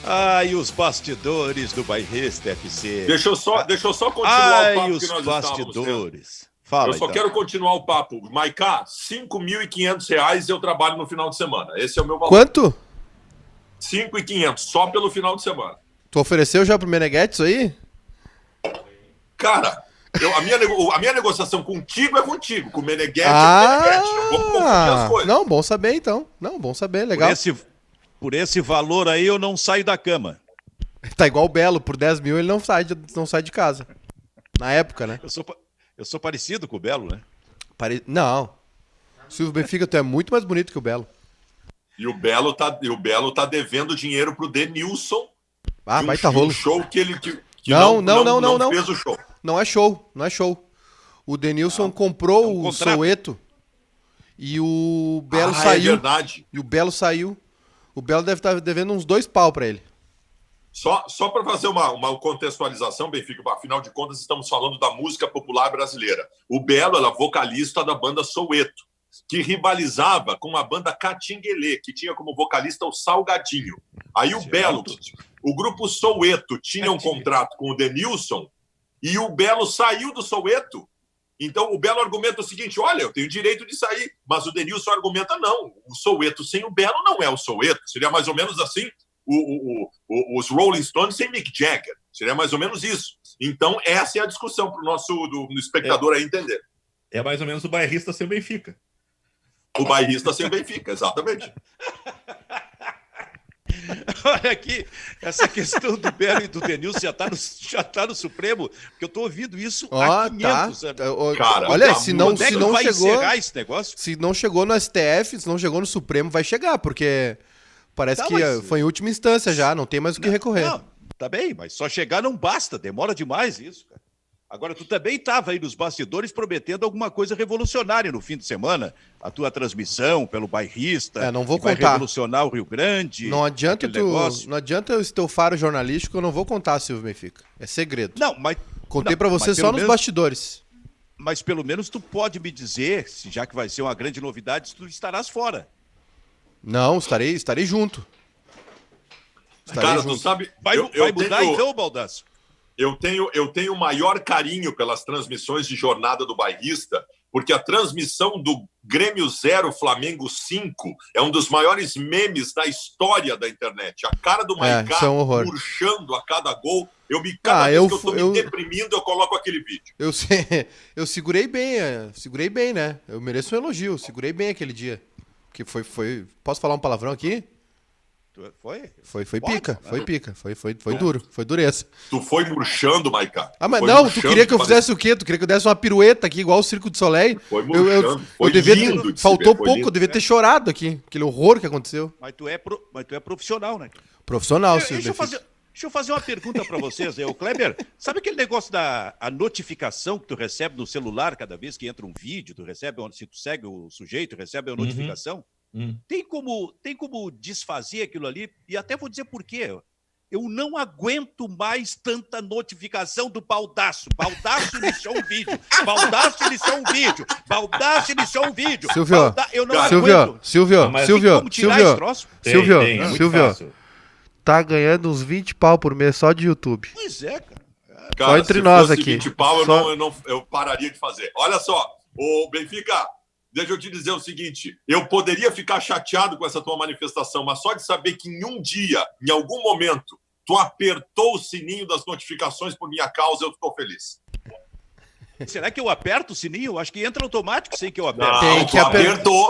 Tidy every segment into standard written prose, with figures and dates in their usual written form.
Ai, os bastidores do Bairrista FC. Deixa eu só continuar o papo os que nós bastidores. Fala, eu só então. quero continuar o papo. Maiká, R$5.500 eu trabalho no final de semana. Esse é o meu valor. Quanto? 5.500, só pelo final de semana. Tu ofereceu já pro Meneghetti isso aí? Cara, a minha negociação contigo é contigo. Com o Meneghetti é com o Meneghetti. Não vamos confundir as coisas. Não, bom saber então. Não, bom saber, legal. Por esse valor aí eu não saio da cama. Tá igual o Belo, por 10 mil ele não sai de casa. Na época, né? Eu sou parecido com o Belo, né? Não. Silvio Benfica, tu é muito mais bonito que o Belo. E o Belo tá devendo dinheiro pro Denilson. Ah, baita rolo. Show que ele Não fez o show. Não é show. O Denilson comprou o Soweto e o Belo saiu. É verdade. E o Belo saiu. O Belo deve estar devendo uns 2 pau pra ele. Só para fazer uma contextualização, Benfica, afinal de contas estamos falando da música popular brasileira. O Belo era vocalista da banda Soweto, que rivalizava com a banda Catinguelê, que tinha como vocalista o Salgadinho. Aí o Belo, o grupo Soweto tinha um contrato com o Denilson e o Belo saiu do Soweto. Então o Belo argumenta o seguinte: olha, eu tenho direito de sair, mas o Denilson argumenta não. O Soweto sem o Belo não é o Soweto. Seria mais ou menos assim os Rolling Stones sem Mick Jagger. Seria mais ou menos isso. Então essa é a discussão para o nosso do espectador aí entender. É mais ou menos o Bairrista sem o Benfica. O Bairrista sem o Benfica, exatamente. Olha aqui, essa questão do Belo e do Denilson já tá no Supremo, porque eu tô ouvindo isso há 500 anos. Cara, olha, tá se não vai chegou, encerrar esse negócio? se não chegou no STF, se não chegou no Supremo, vai chegar, porque parece que foi em última instância já, não tem mais o que recorrer. Não, tá bem, mas só chegar não basta, demora demais isso, cara. Agora, tu também estava aí nos bastidores prometendo alguma coisa revolucionária no fim de semana. A tua transmissão pelo Bairrista. Não vou vai contar. revolucionar o Rio Grande. Não adianta esse teu faro jornalístico, eu não vou contar, Silvio Benfica. É segredo. Não, mas... Contei pra você só nos bastidores. Mas pelo menos tu pode me dizer, já que vai ser uma grande novidade, se tu estarás fora. Não, estarei junto. Cara, tu sabe... Vai mudar então, Baldasso? Eu tenho o maior carinho pelas transmissões de jornada do Bairrista, porque a transmissão do Grêmio 0, Flamengo 5 é um dos maiores memes da história da internet. A cara do Maiká murchando a cada gol. Cada vez que eu tô me deprimindo, eu coloco aquele vídeo. Eu segurei bem, né? Eu mereço um elogio, segurei bem aquele dia. Que foi... Posso falar um palavrão aqui? Foi pica, foi pica, foi duro, foi dureza. Tu foi murchando, Maiká. Mas não, tu queria que eu fizesse o quê? Tu queria que eu desse uma pirueta aqui, igual o Circo de Soleil? Foi murchando, foi lindo. Faltou pouco, eu devia ter chorado aqui, aquele horror que aconteceu. Mas tu é profissional, né? Profissional, sim. Deixa eu fazer uma pergunta pra vocês. O Kleber, sabe aquele negócio a notificação que tu recebe no celular cada vez que entra um vídeo, se tu segue o sujeito, recebe a notificação? Tem como desfazer aquilo ali? E até vou dizer por quê. Eu não aguento mais tanta notificação do Baldasso. Baldasso iniciou um vídeo. Baldasso iniciou um vídeo. Baldasso iniciou um vídeo. Silvio, eu não aguento. Silvio, tá ganhando uns 20 pau por mês só de YouTube. Pois é, cara. Só entre nós aqui. 20 pau eu pararia de fazer. Olha só, o Benfica... Deixa eu te dizer o seguinte, eu poderia ficar chateado com essa tua manifestação, mas só de saber que em um dia, em algum momento, tu apertou o sininho das notificações por minha causa, eu estou feliz. Será que eu aperto o sininho? Eu acho que entra automático sem que eu aperte.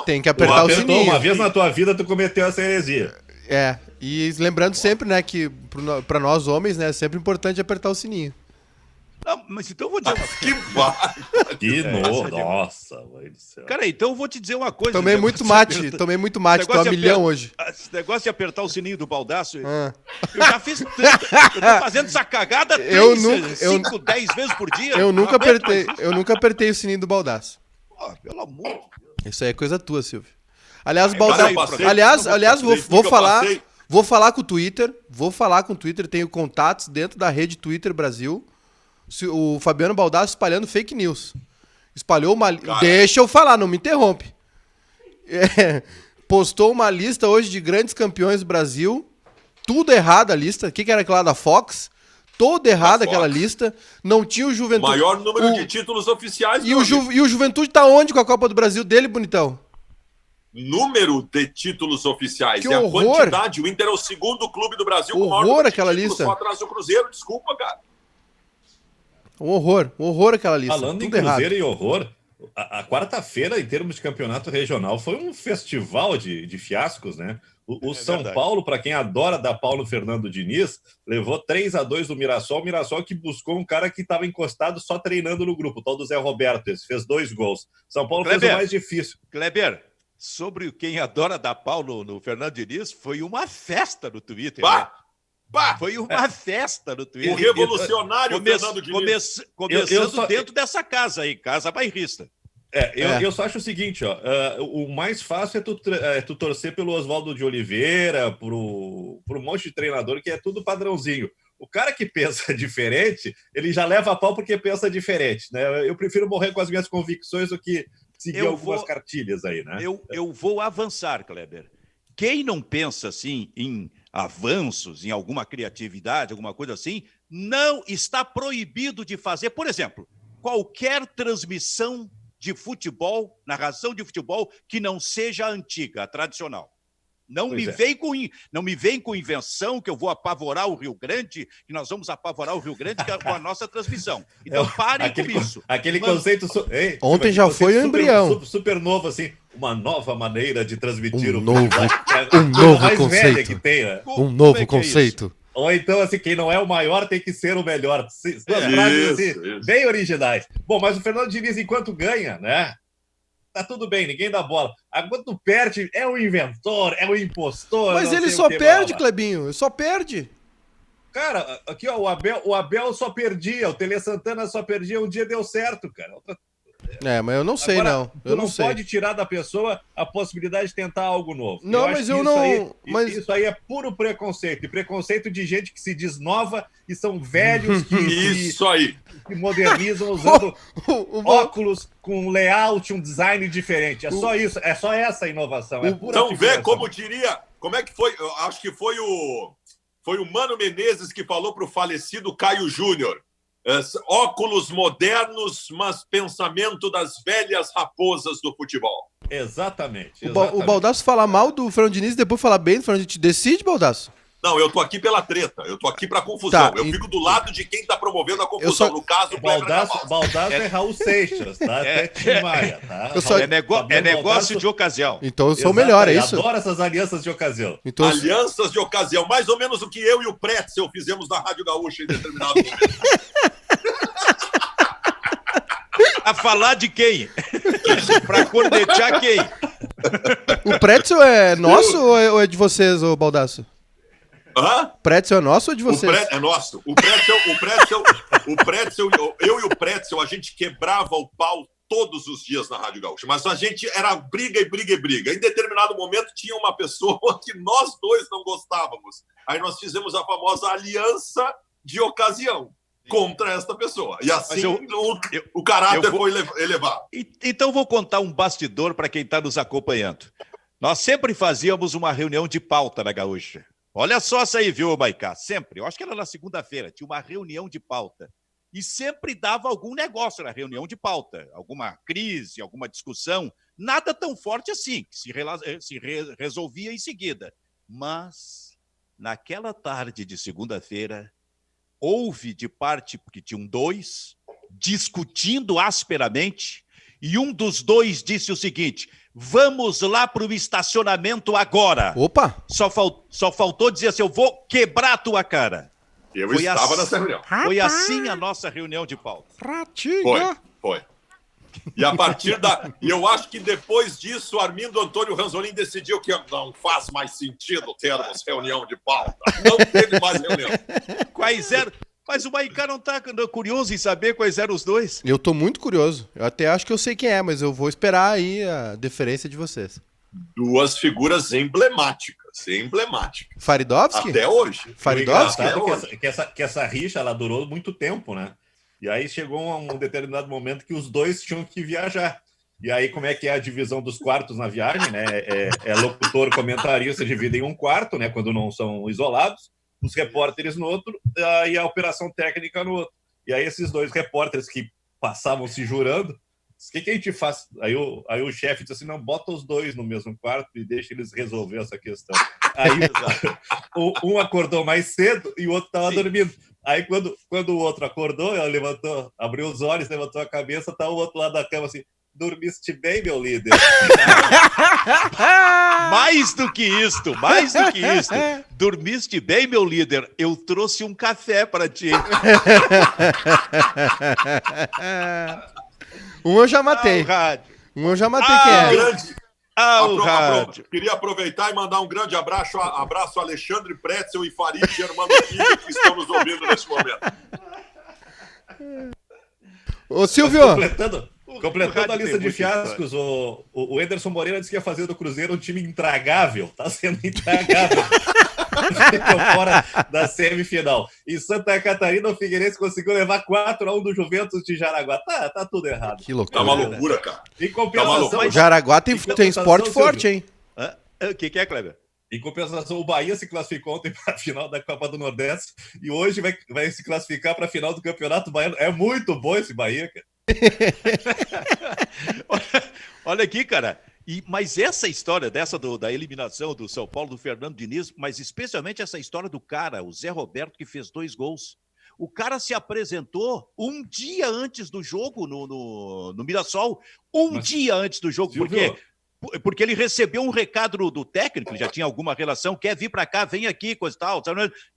Tem que apertar o sininho. Uma vez na tua vida tu cometeu essa heresia. E lembrando sempre, né, que pra nós homens, né, é sempre importante apertar o sininho. Não, mas então eu vou dizer uma coisa. Nossa, mãe do céu. Cara, então eu vou te dizer uma coisa. Tomei muito mate, tô a milhão hoje. Esse negócio de apertar o sininho do Baldasso, eu já fiz tanto. Eu tô fazendo essa cagada 5, 10 vezes por dia. Eu nunca apertei o sininho do Baldasso. Pelo amor de Deus. Isso aí é coisa tua, Silvio. Aliás, Baldasso. Aliás, vou falar com o Twitter. Tenho contatos dentro da rede Twitter Brasil. O Fabiano Baldasso espalhando fake news. Espalhou uma... Deixa eu falar, não me interrompe. Postou uma lista hoje de grandes campeões do Brasil Tudo errado a lista. O que era aquela da Fox? Toda errada aquela lista. Não tinha o Juventude. Maior número de títulos oficiais. E o Juventude tá onde com a Copa do Brasil dele, bonitão? Número de títulos oficiais. Que horror. A quantidade. O Inter é o segundo clube do Brasil com maior número de aquela lista. Só atrás do Cruzeiro. Desculpa, cara. Um horror aquela lista. Falando tudo em Cruzeiro errado. E horror, a quarta-feira, em termos de campeonato regional, foi um festival de fiascos, né? O São verdade. Paulo, para quem adora dar pau no Fernando Diniz, levou 3-2 do Mirassol. O Mirassol que buscou um cara que estava encostado só treinando no grupo, o tal do Zé Roberto. Esse fez 2 gols. São Paulo Kleber, fez o mais difícil. Kleber, sobre quem adora dar pau no Fernando Diniz, foi uma festa no Twitter. Bah! Né? Foi uma festa no Twitter. O revolucionário Fernando Diniz. Começando dentro dessa casa aí, casa bairrista. Eu só acho o seguinte, ó, o mais fácil é tu torcer pelo Oswaldo de Oliveira, pro monte de treinador, que é tudo padrãozinho. O cara que pensa diferente, ele já leva a pau porque pensa diferente, né? Eu prefiro morrer com as minhas convicções do que seguir algumas cartilhas aí, né? Eu vou avançar, Kleber. Quem não pensa assim em avanços, em alguma criatividade, alguma coisa assim, não está proibido de fazer, por exemplo, qualquer transmissão de futebol, narração de futebol, que não seja antiga, a tradicional. Não me vem com invenção que eu vou apavorar o Rio Grande, que nós vamos apavorar o Rio Grande com a nossa transmissão. Então parem com isso. Aquele conceito... Ontem já foi o embrião. Super novo, assim, uma nova maneira de transmitir um novo conceito. Que tem, né? Um novo conceito. Ou então, assim, quem não é o maior tem que ser o melhor. Duas frases assim, bem originais. Bom, mas o Fernando Diniz, enquanto ganha, né? Tá tudo bem, ninguém dá bola. Enquanto perde, é o inventor, é o impostor. Mas ele só perde, Clebinho, só perde. Cara, aqui, ó, o Abel só perdia, o Tele Santana só perdia, um dia deu certo, cara. Mas eu não sei, agora, não. Eu não sei. Pode tirar da pessoa a possibilidade de tentar algo novo. Não, mas eu não... Isso aí é puro preconceito. E preconceito de gente que se diz nova e são velhos que modernizam usando óculos com um layout, um design diferente. É só isso. É só essa inovação. É pura então vê como diria... Como é que foi? Eu acho que foi o Mano Menezes que falou para o falecido Caio Júnior. Óculos modernos, mas pensamento das velhas raposas do futebol. Exatamente. O Baldasso fala mal do Fernando Diniz e depois fala bem do Fernando Diniz. Decide, Baldasso? Não, eu tô aqui pela treta. Eu tô aqui pra confusão. Eu fico do lado de quem tá promovendo a confusão. No caso, o Baldasso é Raul Seixas, tá? Até Tim Maia, tá? É negócio de ocasião. Então eu sou o melhor, é isso? Eu adoro essas alianças de ocasião. Então, alianças de ocasião. Mais ou menos o que eu e o Pretzel fizemos na Rádio Gaúcha em determinado momento. A falar de quem? Pra cornetear quem? O Pretzel é nosso ou é de vocês, ô Baldasso? Hã? Pretzel é nosso ou é de vocês? É nosso. O Pretzel, eu e o Pretzel, a gente quebrava o pau todos os dias na Rádio Gaúcha. Mas a gente era briga. Em determinado momento tinha uma pessoa que nós dois não gostávamos. Aí nós fizemos a famosa aliança de ocasião contra esta pessoa. E assim o caráter foi elevado. Então vou contar um bastidor para quem está nos acompanhando. Nós sempre fazíamos uma reunião de pauta na Gaúcha. Olha só essa aí, viu, Maicá? Sempre. Eu acho que era na segunda-feira. Tinha uma reunião de pauta. E sempre dava algum negócio na reunião de pauta. Alguma crise, alguma discussão. Nada tão forte assim, que se resolvia em seguida. Mas, naquela tarde de segunda-feira, houve de parte, porque tinham dois, discutindo asperamente, e um dos dois disse o seguinte: vamos lá para o estacionamento agora. Opa! Só faltou dizer assim: eu vou quebrar a tua cara. Eu estava nessa reunião. Foi assim a nossa reunião de pauta. Ratinho! Foi. E a partir E eu acho que depois disso, Armindo Antônio Ranzolin decidiu que não faz mais sentido termos reunião de pauta. Não teve mais reunião. Quais eram? Mas o Maicá não está curioso em saber quais eram os dois? Eu estou muito curioso. Eu até acho que eu sei quem é, mas eu vou esperar aí a deferência de vocês. Duas figuras emblemáticas. Faridovski? Até hoje. Faridovski? Que essa rixa ela durou muito tempo, né? E aí chegou um determinado momento que os dois tinham que viajar. E aí, como é que é a divisão dos quartos na viagem, né? Locutor, comentarista dividem um quarto, né? Quando não são isolados, os repórteres no outro, e a operação técnica no outro. E aí esses dois repórteres que passavam se jurando, o que a gente faz? Aí o chefe disse assim, não, bota os dois no mesmo quarto e deixa eles resolver essa questão. Aí um acordou mais cedo e o outro estava dormindo. Aí quando o outro acordou, ela levantou, abriu os olhos, levantou a cabeça, tá o outro lado da cama assim, dormiste bem, meu líder? Mais do que isto. Dormiste bem, meu líder? Eu trouxe um café para ti. Eu já matei. Quem é? Queria aproveitar e mandar um grande abraço a Alexandre Pretzel e Farid Germano Filho, que estão nos ouvindo nesse momento. Ô, Silvio! Completando a lista de fiascos, o Ederson Moreira disse que ia fazer do Cruzeiro um time intragável. Tá sendo intragável. Ficou fora da semifinal. Em Santa Catarina, o Figueirense conseguiu levar 4-1 do Juventus de Jaraguá. Tá tudo errado. Que loucura. Tá uma loucura, cara. Em compensação, Jaraguá tem esporte forte, hein? O que é, Kleber? Em compensação, o Bahia se classificou ontem para a final da Copa do Nordeste e hoje vai se classificar para a final do Campeonato Baiano. É muito bom esse Bahia, cara. Olha aqui, cara. Mas essa história da eliminação do São Paulo, do Fernando Diniz, mas especialmente essa história do cara, o Zé Roberto, que fez 2 gols. O cara se apresentou um dia antes do jogo no Mirassol. Dia antes do jogo. Porque ele recebeu um recado do técnico, ele já tinha alguma relação, quer vir para cá, vem aqui, coisa e tal.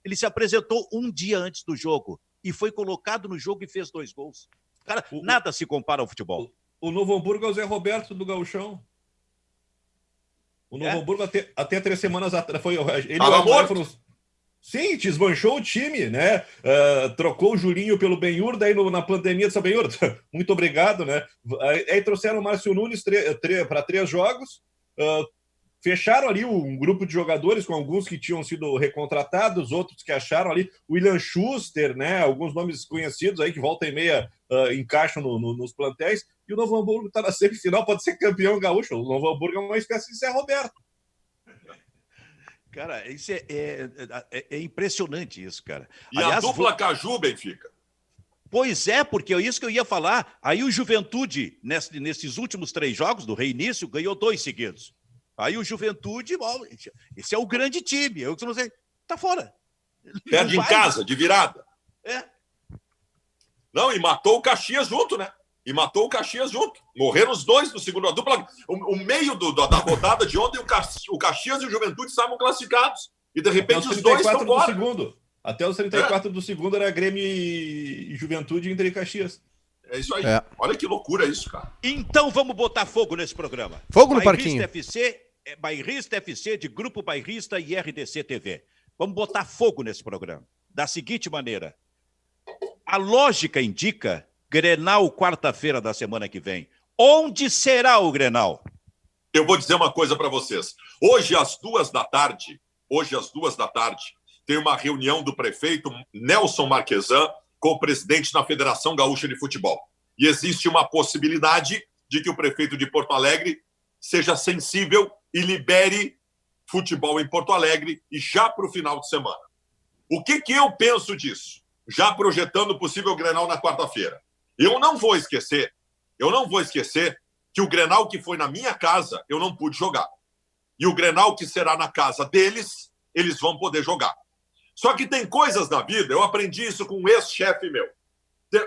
Ele se apresentou um dia antes do jogo e foi colocado no jogo e fez 2 gols. Cara, nada se compara ao futebol. O Novo Hamburgo é o Zé Roberto do Gauchão. O Novo Hamburgo até 3 semanas atrás foi ele foram... Sim, desmanchou o time, né? Trocou o Julinho pelo Benhur, daí na pandemia disse, Benhur, muito obrigado, né? Aí trouxeram o Márcio Nunes para 3 jogos, fecharam ali um grupo de jogadores com alguns que tinham sido recontratados, outros que acharam ali, o William Schuster, né? Alguns nomes conhecidos aí que volta e meia encaixam nos plantéis, e o Novo Hamburgo está na semifinal, pode ser campeão gaúcho. O Novo Hamburgo é uma espécie de Zé Roberto. Cara, isso é impressionante isso, cara. E aliás, a dupla Caju, Benfica? Pois é, porque é isso que eu ia falar. Aí o Juventude, nesses últimos 3 jogos do reinício, ganhou 2 seguidos. Aí o Juventude, esse é o grande time. Eu não sei, tá fora. Perde em casa, de virada. Não, e matou o Caxias junto, né? Morreram os 2 do segundo. A dupla, o meio da rodada de ontem, o Caxias e o Juventude estavam classificados. E de repente os 2 estão fora. Até os 34 do segundo era Grêmio e Juventude, Inter e Caxias. É isso aí. Olha que loucura isso, cara. Então vamos botar fogo nesse programa. Fogo no parquinho. Bairrista FC de Grupo Bairrista e RDC TV. Vamos botar fogo nesse programa. Da seguinte maneira. A lógica indica Grenal quarta-feira da semana que vem. Onde será o Grenal? Eu vou dizer uma coisa para vocês. Hoje, às 2 da tarde, tem uma reunião do prefeito Nelson Marquesan com o presidente da Federação Gaúcha de Futebol. E existe uma possibilidade de que o prefeito de Porto Alegre seja sensível e libere futebol em Porto Alegre e já para o final de semana. O que eu penso disso? Já projetando o possível Grenal na quarta-feira. Eu não vou esquecer que o Grenal que foi na minha casa, eu não pude jogar. E o Grenal que será na casa deles, eles vão poder jogar. Só que tem coisas na vida, eu aprendi isso com um ex-chefe meu.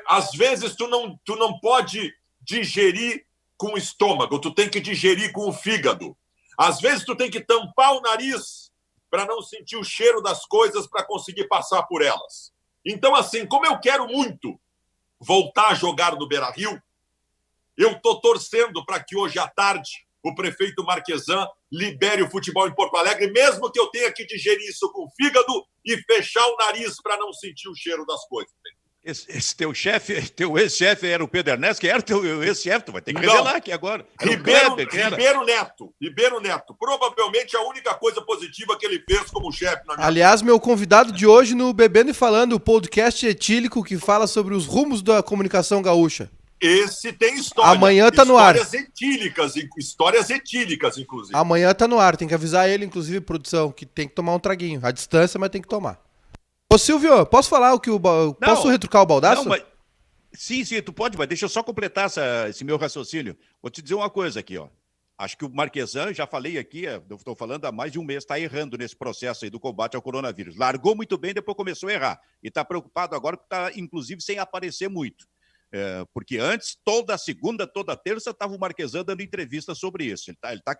Às vezes tu não pode digerir com o estômago, tu tem que digerir com o fígado. Às vezes tu tem que tampar o nariz para não sentir o cheiro das coisas para conseguir passar por elas. Então, assim, como eu quero muito voltar a jogar no Beira-Rio, eu estou torcendo para que hoje à tarde o prefeito Marquesan libere o futebol em Porto Alegre, mesmo que eu tenha que digerir isso com o fígado e fechar o nariz para não sentir o cheiro das coisas. Esse teu chefe, teu ex-chefe era o Pedro Ernesto, que era teu ex-chefe, tu vai ter que revelar aqui agora. Ribeiro Neto. Provavelmente a única coisa positiva que ele fez como chefe. Aliás, meu convidado de hoje no Bebendo e Falando, o podcast etílico que fala sobre os rumos da comunicação gaúcha. Esse tem história. Amanhã tá no ar. Histórias etílicas, inclusive. Amanhã tá no ar. Tem que avisar ele, inclusive, produção, que tem que tomar um traguinho. À distância, mas tem que tomar. Ô, Silvio, posso falar posso retrucar o Baldasso? Não, mas... Sim, tu pode, mas deixa eu só completar esse meu raciocínio. Vou te dizer uma coisa aqui, ó. Acho que o Marquesan, já falei aqui, eu estou falando há mais de um mês, está errando nesse processo aí do combate ao coronavírus. Largou muito bem, depois começou a errar. E está preocupado agora porque está, inclusive, sem aparecer muito. Porque antes, toda segunda, toda terça, estava o Marquesan dando entrevista sobre isso.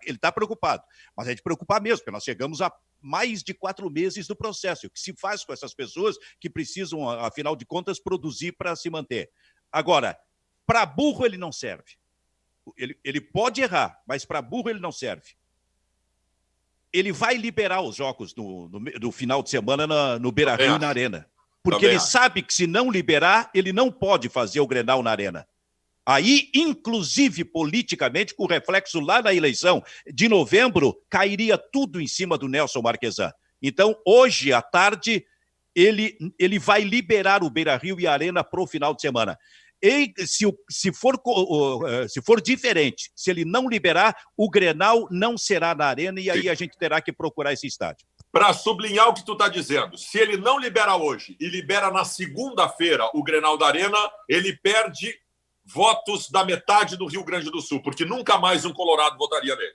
Ele tá preocupado. Mas é de preocupar mesmo, porque nós chegamos a mais de 4 meses do processo. O que se faz com essas pessoas que precisam, afinal de contas, produzir para se manter? Agora, para burro ele não serve. Ele pode errar, mas para burro ele não serve. Ele vai liberar os jogos do final de semana no Beira-Rio e na Arena. Porque ele sabe que se não liberar, ele não pode fazer o Grenal na Arena. Aí, inclusive politicamente, com reflexo lá na eleição de novembro, cairia tudo em cima do Nelson Marquesan. Então, hoje à tarde, ele vai liberar o Beira-Rio e a Arena para o final de semana. E se for diferente, se ele não liberar, o Grenal não será na Arena e aí a gente terá que procurar esse estádio. Para sublinhar o que tu está dizendo, se ele não libera hoje e libera na segunda-feira o Grenal da Arena, ele perde votos da metade do Rio Grande do Sul, porque nunca mais um colorado votaria nele.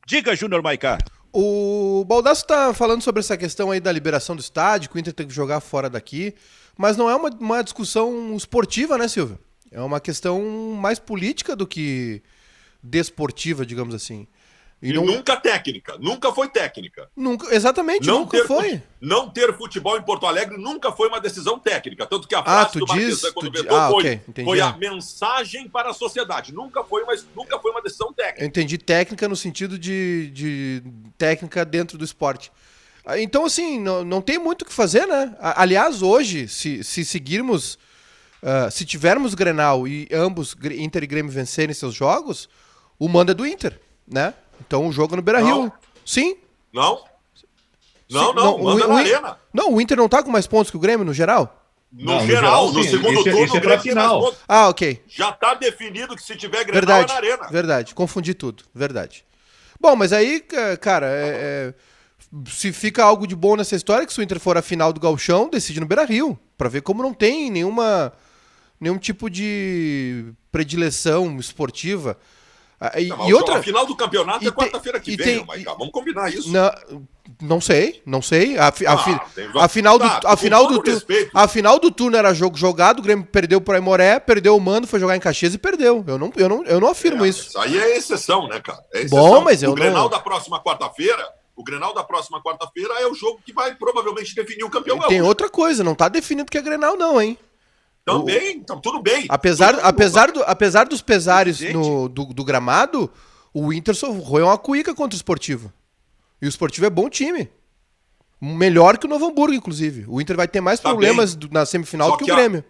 Diga, Júnior Maicá. O Baldasso está falando sobre essa questão aí da liberação do estádio, que o Inter tem que jogar fora daqui, mas não é uma discussão esportiva, né, Silvio? É uma questão mais política do que desportiva, digamos assim. E nunca técnica, nunca foi técnica. Exatamente, nunca foi. Não ter futebol em Porto Alegre nunca foi uma decisão técnica. Tanto que a frase do Marquesan quando vetou foi a mensagem para a sociedade. Nunca foi uma decisão técnica. Eu entendi técnica no sentido de técnica dentro do esporte. Então, assim, não tem muito o que fazer, né? Aliás, hoje, se seguirmos, se tivermos Grenal e ambos, Inter e Grêmio, vencerem seus jogos, o mando é do Inter, né? Então o jogo é no Beira-Rio. Sim. Não, manda na Arena. Não, o Inter não tá com mais pontos que o Grêmio, no geral? No segundo turno, o Grêmio tem mais pontos. Ah, ok. Já tá definido que se tiver Grenal é na Arena. Verdade, confundi tudo, verdade. Bom, mas aí, cara, se fica algo de bom nessa história, que se o Inter for a final do Gauchão, decide no Beira-Rio, pra ver como não tem nenhum tipo de predileção esportiva. A final do campeonato é quarta-feira que vem, Maicá. Vamos combinar isso. Não sei. A final do turno era jogo jogado, o Grêmio perdeu para Aimoré, perdeu o mando, foi jogar em Caxias e perdeu. Eu não afirmo isso. Isso aí é exceção, né, cara? É exceção. Bom, mas o Grenal da próxima quarta-feira é o jogo que vai provavelmente definir o campeão. Tem outra coisa, não tá definido que é Grenal não, hein? Também, então tudo bem. Apesar dos pesares do gramado, o Inter roeu uma cuíca contra o Sportivo. E o Sportivo é bom time. Melhor que o Novo Hamburgo, inclusive. O Inter vai ter mais problemas na semifinal do que o Grêmio.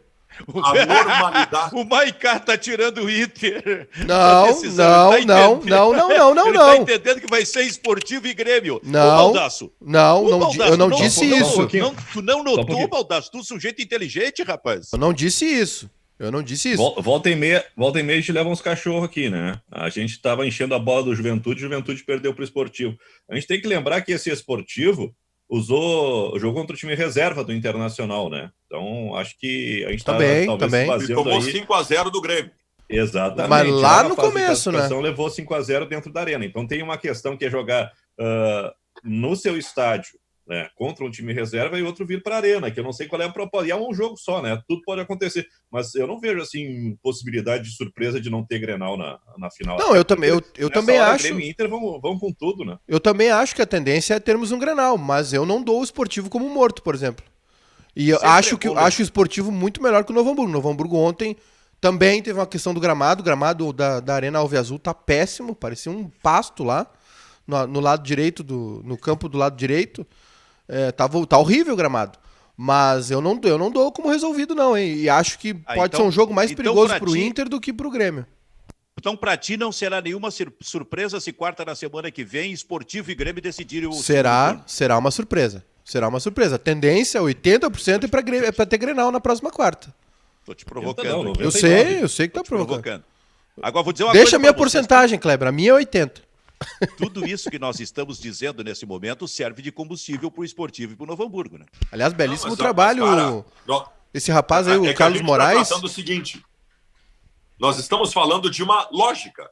A normalidade. O Maicá tá tirando o Inter. Não. Ele tá entendendo que vai ser Esportivo e Grêmio. Não. Baldasso. Eu não disse isso. Tu não notou, Baldasso? Tu sujeito inteligente, rapaz. Eu não disse isso. Volta e meia a gente leva uns cachorros aqui, né? A gente tava enchendo a bola do Juventude, o Juventude perdeu pro Esportivo. A gente tem que lembrar que esse Esportivo jogou contra o time reserva do Internacional, né? Então, acho que a gente também. E tomou 5-0 do Grêmio. Exatamente. Mas lá no começo, né? Levou 5-0 dentro da Arena. Então, tem uma questão que é jogar no seu estádio, né, contra um time reserva e outro vir para a Arena, que eu não sei qual é a proposta. E é um jogo só, né? Tudo pode acontecer. Mas eu não vejo, assim, possibilidade de surpresa de não ter Grenal na final. Não, eu também acho. Grêmio e Inter vão com tudo, né? Eu também acho que a tendência é termos um Grenal, mas eu não dou o Esportivo como morto, por exemplo. E eu acho o Esportivo muito melhor que o Novo Hamburgo. O Novo Hamburgo ontem também teve uma questão do gramado. O gramado da Arena Alveazul tá péssimo, parecia um pasto lá no lado direito, no campo do lado direito. Tá horrível o gramado. Mas eu não dou como resolvido, não, hein? E acho que pode ser um jogo mais perigoso pro Inter do que pro Grêmio. Então, pra ti, não será nenhuma surpresa se quarta na semana que vem Esportivo e Grêmio decidirem o... Será uma surpresa. A tendência, 80% é pra ter Grenal na próxima quarta. Tô te provocando. Eu sei que tá provocando. Agora vou dizer uma coisa. Deixa a minha porcentagem, Kleber. A minha é 80. Tudo isso que nós estamos dizendo nesse momento serve de combustível para o esportivo e para o Novo Hamburgo, né? Aliás, belíssimo trabalho. Esse rapaz aí, o Carlos Moraes. Tá tratando o seguinte: nós estamos falando de uma lógica.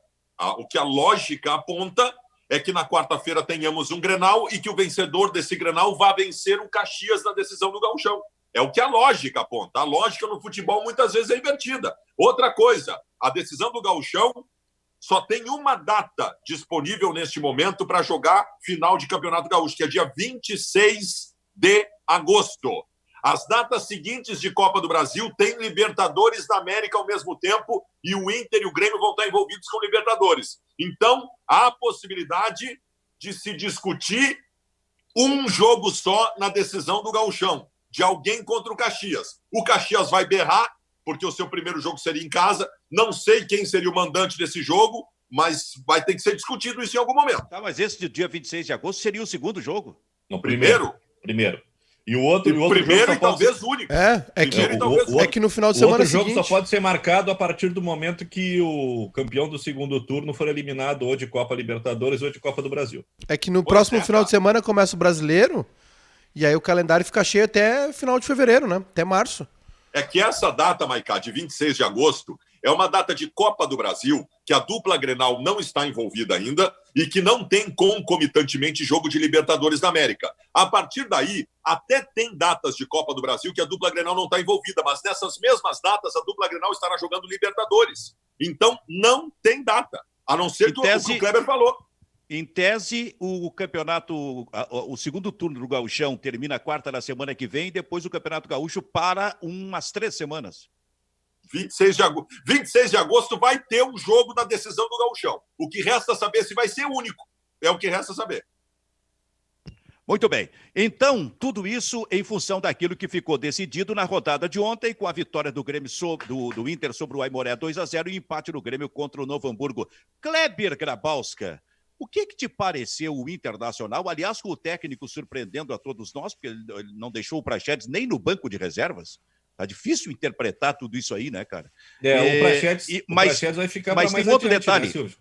O que a lógica aponta é que na quarta-feira tenhamos um Grenal e que o vencedor desse Grenal vá vencer o Caxias na decisão do Gauchão. É o que a lógica aponta. A lógica no futebol muitas vezes é invertida. Outra coisa, a decisão do Gauchão só tem uma data disponível neste momento para jogar final de Campeonato Gaúcho, que é dia 26 de agosto. As datas seguintes de Copa do Brasil tem Libertadores da América ao mesmo tempo e o Inter e o Grêmio vão estar envolvidos com Libertadores. Então, há a possibilidade de se discutir um jogo só na decisão do Gauchão, de alguém contra o Caxias. O Caxias vai berrar, porque o seu primeiro jogo seria em casa. Não sei quem seria o mandante desse jogo, mas vai ter que ser discutido isso em algum momento. Tá, mas esse dia 26 de agosto seria o segundo jogo? No primeiro. E o outro primeiro jogo e talvez único. É que no final de semana seguinte... O outro jogo só pode ser marcado a partir do momento que o campeão do segundo turno for eliminado ou de Copa Libertadores ou de Copa do Brasil. É que no próximo final de semana começa o Brasileiro e aí o calendário fica cheio até final de fevereiro, né? Até março. É que essa data, Maiká, de 26 de agosto, é uma data de Copa do Brasil, que a dupla Grenal não está envolvida ainda e que não tem concomitantemente jogo de Libertadores da América. A partir daí, até tem datas de Copa do Brasil que a dupla Grenal não está envolvida, mas nessas mesmas datas a dupla Grenal estará jogando Libertadores. Então, não tem data, a não ser o que o Kleber falou. Em tese, o campeonato, o segundo turno do Gauchão termina a quarta da semana que vem, e depois o Campeonato Gaúcho para umas 3 semanas. 26 de agosto vai ter um jogo da decisão do Gauchão. O que resta saber se vai ser único. É o que resta saber. Muito bem. Então, tudo isso em função daquilo que ficou decidido na rodada de ontem, com a vitória do Grêmio do Inter sobre o Aimoré 2-0 e empate do Grêmio contra o Novo Hamburgo. Kleber Grabowska, o que te pareceu o Internacional? Aliás, com o técnico surpreendendo a todos nós, porque ele não deixou o Praxedes nem no banco de reservas. Tá difícil interpretar tudo isso aí, né, cara? O Praxedes vai ficar para mais tem um outro adiante, detalhe. Né, Silvio?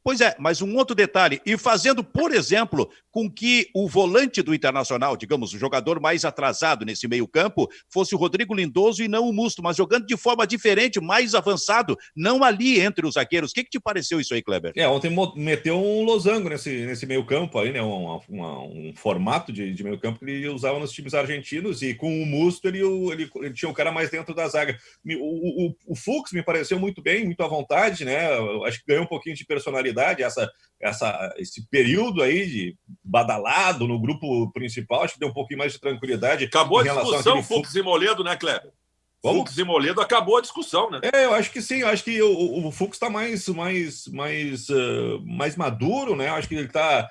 Pois é, mas um outro detalhe, e fazendo, por exemplo, com que o volante do Internacional, digamos, o jogador mais atrasado nesse meio-campo, fosse o Rodrigo Lindoso e não o Musto, mas jogando de forma diferente, mais avançado, não ali entre os zagueiros. O que te pareceu isso aí, Kleber? Ontem meteu um losango nesse meio-campo aí, né? Um formato de meio-campo que ele usava nos times argentinos, e com o Musto ele tinha o cara mais dentro da zaga. O Fux me pareceu muito bem, muito à vontade, né? Eu acho que ganhou um pouquinho de personalidade. Esse período aí de badalado no grupo principal, acho que deu um pouquinho mais de tranquilidade. Acabou a discussão, Fux e Moledo, né, Kleber? Fux e Moledo acabou a discussão, né? Eu acho que sim, eu acho que o Fux está mais maduro, né? Eu acho que ele está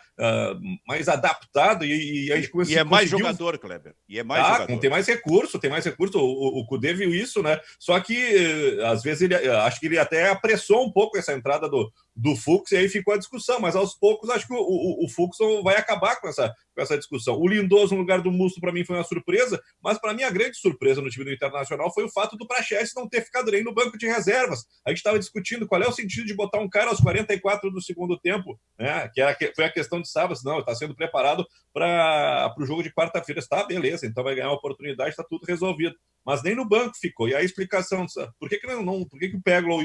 mais adaptado e a gente começou. E é mais jogador, Kleber. E é mais jogador. Tem mais recurso. O Cudê viu isso, né? Só que às vezes acho que ele até apressou um pouco essa entrada do Fux, e aí ficou a discussão, mas aos poucos acho que o Fux vai acabar com essa discussão. O Lindoso no lugar do Musto, para mim, foi uma surpresa, mas para mim a grande surpresa no time do Internacional foi o fato do Praxedes não ter ficado nem no banco de reservas. A gente estava discutindo qual é o sentido de botar um cara aos 44 do segundo tempo, né? Foi a questão de sábado. Não, está sendo preparado para o jogo de quarta-feira. Está, beleza, então vai ganhar uma oportunidade, está tudo resolvido. Mas nem no banco ficou. E a explicação, por que o Peglo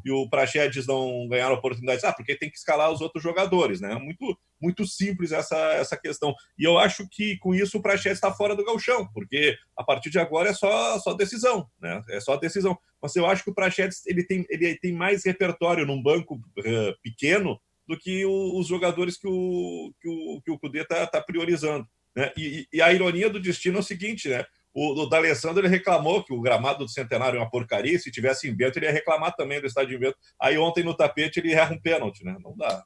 e o Praxedes não ganharam oportunidades? Porque tem que escalar os outros jogadores, né? Muito, muito simples essa questão. E eu acho que com isso o Praxedes está fora do gauchão, porque a partir de agora é só decisão, né? É só decisão. Mas eu acho que o Praxedes ele tem mais repertório num banco pequeno do que os jogadores que o Cudê está priorizando, né? E a ironia do destino é o seguinte, né? O D'Alessandro, ele reclamou que o gramado do Centenário é uma porcaria, se tivesse em Bento, ele ia reclamar também do estádio em Bento. Aí ontem no tapete ele erra um pênalti, né? Não dá.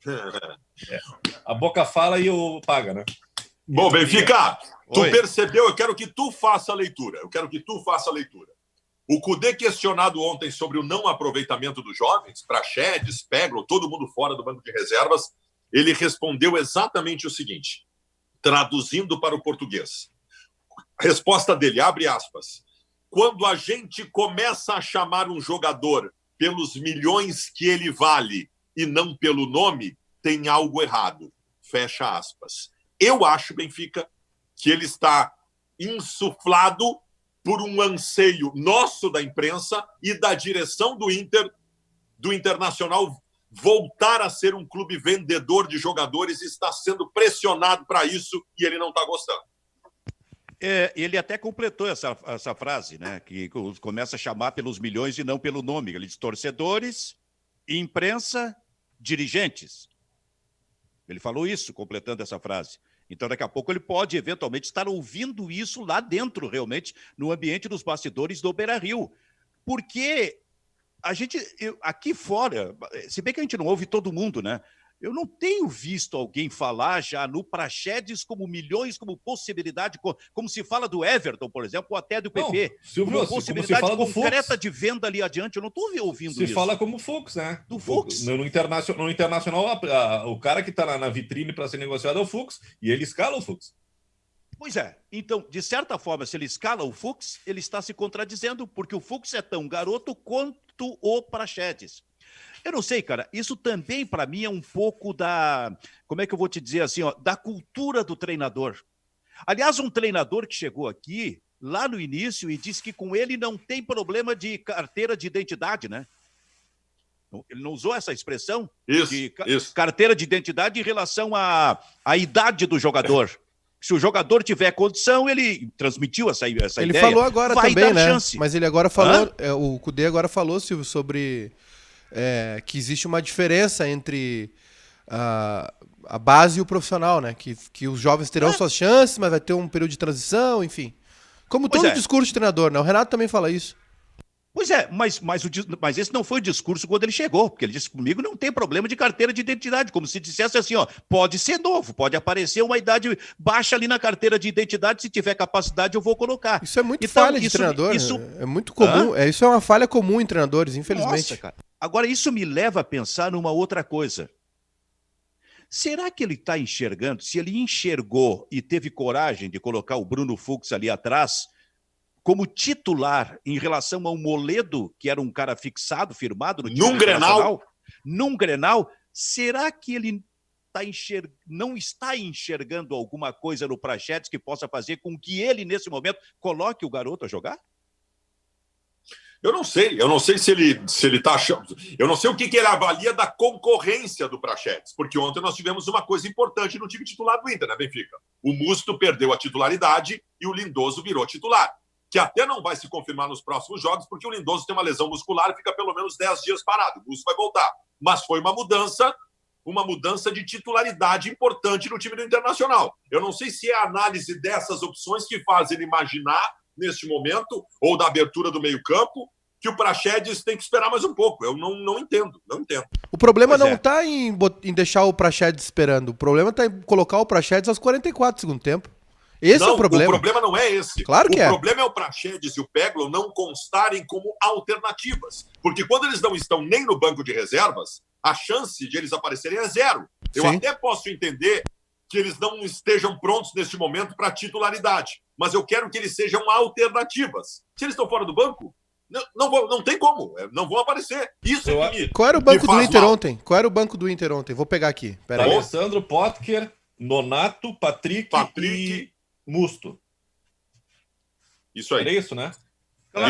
A boca fala e o paga, né? Bom, Benfica, tu percebeu? Eu quero que tu faça a leitura. O Cudê, questionado ontem sobre o não aproveitamento dos jovens, Praxedes, Peglo, todo mundo fora do banco de reservas, ele respondeu exatamente o seguinte, traduzindo para o português. A resposta dele, abre aspas, quando a gente começa a chamar um jogador pelos milhões que ele vale e não pelo nome, tem algo errado. Fecha aspas. Eu acho, Benfica, que ele está insuflado por um anseio nosso da imprensa e da direção do Inter, do Internacional, voltar a ser um clube vendedor de jogadores, está sendo pressionado para isso e ele não está gostando. Ele até completou essa frase, né? Que começa a chamar pelos milhões e não pelo nome. Ele diz torcedores, imprensa, dirigentes. Ele falou isso, completando essa frase. Então, daqui a pouco, ele pode, eventualmente, estar ouvindo isso lá dentro, realmente, no ambiente dos bastidores do Beira-Rio. Porque aqui fora, se bem que a gente não ouve todo mundo, né? Eu não tenho visto alguém falar já no Praxedes como milhões, como possibilidade, como se fala do Everton, por exemplo, ou até do PP. Não, Silvio, como possibilidade como se fala concreta de venda ali adiante. Eu não estou ouvindo isso. Se fala como Fux, né? Do Fux. No Internacional, o cara que está na vitrine para ser negociado é o Fux, e ele escala o Fux. Pois é. Então, de certa forma, se ele escala o Fux, ele está se contradizendo, porque o Fux é tão garoto quanto o Praxedes. Eu não sei, cara, isso também para mim é um pouco como é que eu vou te dizer assim, da cultura do treinador. Aliás, um treinador que chegou aqui, lá no início, e disse que com ele não tem problema de carteira de identidade, né? Ele não usou essa expressão? Isso. Carteira de identidade em relação à idade do jogador. Se o jogador tiver condição, ele transmitiu essa ideia. Ele falou agora também, né? Chance. Mas ele agora falou, o Cudê agora falou, Silvio, sobre... que existe uma diferença entre a base e o profissional, né? Que os jovens terão suas chances, mas vai ter um período de transição, enfim. Como todo discurso de treinador, né? O Renato também fala isso. Pois é, mas esse não foi o discurso quando ele chegou, porque ele disse comigo não tem problema de carteira de identidade, como se dissesse assim, pode ser novo, pode aparecer uma idade baixa ali na carteira de identidade, se tiver capacidade eu vou colocar. Isso é muito falha de treinador, é muito comum, isso é uma falha comum em treinadores, infelizmente. Nossa, cara. Agora, isso me leva a pensar numa outra coisa. Será que ele está enxergando, se ele enxergou e teve coragem de colocar o Bruno Fux ali atrás, como titular em relação ao Moledo, que era um cara fixado, firmado no time Grenal, num Grenal, será que ele não está enxergando alguma coisa no Praxedes que possa fazer com que ele, nesse momento, coloque o garoto a jogar? Eu não sei se ele está achando. Eu não sei o que ele avalia da concorrência do Praxedes, porque ontem nós tivemos uma coisa importante no time titular do Inter, né, Benfica? O Musto perdeu a titularidade e o Lindoso virou titular, que até não vai se confirmar nos próximos jogos, porque o Lindoso tem uma lesão muscular e fica pelo menos 10 dias parado. O Musto vai voltar. Mas foi uma mudança de titularidade importante no time do Internacional. Eu não sei se é a análise dessas opções que faz ele imaginar, neste momento, ou da abertura do meio-campo, que o Praxedes tem que esperar mais um pouco. Eu não entendo. O problema não está em deixar o Praxedes esperando. O problema está em colocar o Praxedes aos 44 do segundo tempo. Esse é o problema. O problema não é esse. Claro que o problema é o Praxedes e o Peglo não constarem como alternativas. Porque quando eles não estão nem no banco de reservas, a chance de eles aparecerem é zero. Eu até posso entender que eles não estejam prontos neste momento para titularidade. Mas eu quero que eles sejam alternativas. Se eles estão fora do banco, não tem como. Não vão aparecer. Isso é que Qual era o banco do Inter ontem? Qual era o banco do Inter ontem? Vou pegar aqui. Pera aí. Alessandro, Potker, Nonato, Patrick e Musto. Isso aí. Era isso, né?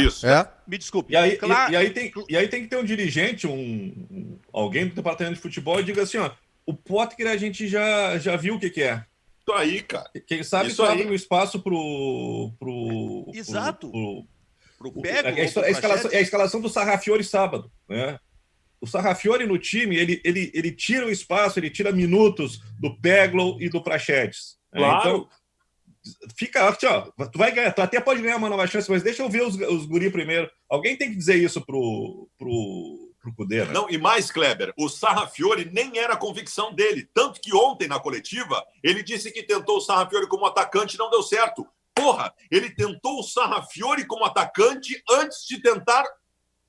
Isso. Me desculpe. E aí tem que ter um dirigente, alguém do departamento de futebol e diga assim, o Potker a gente já viu o que é. Isso aí, cara. Quem sabe isso abre um espaço pro Exato. Pro Pego, é a escalação do Sarrafiori sábado, né? O Sarrafiori no time, ele tira o espaço, ele tira minutos do Peglo e do Praxedes. Claro. Então, fica, tu vai ganhar, tu até pode ganhar uma nova chance, mas deixa eu ver os guri primeiro. Alguém tem que dizer isso pro Cudê, né? Não, e mais, Kleber, o Sarrafiori nem era a convicção dele. Tanto que ontem, na coletiva, ele disse que tentou o Sarrafiori como atacante e não deu certo. Porra, ele tentou o Sarrafiori como atacante antes de tentar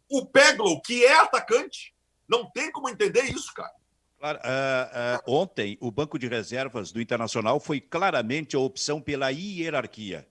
o Peglo, que é atacante. Não tem como entender isso, cara. Claro, ontem, o banco de reservas do Internacional foi claramente a opção pela hierarquia.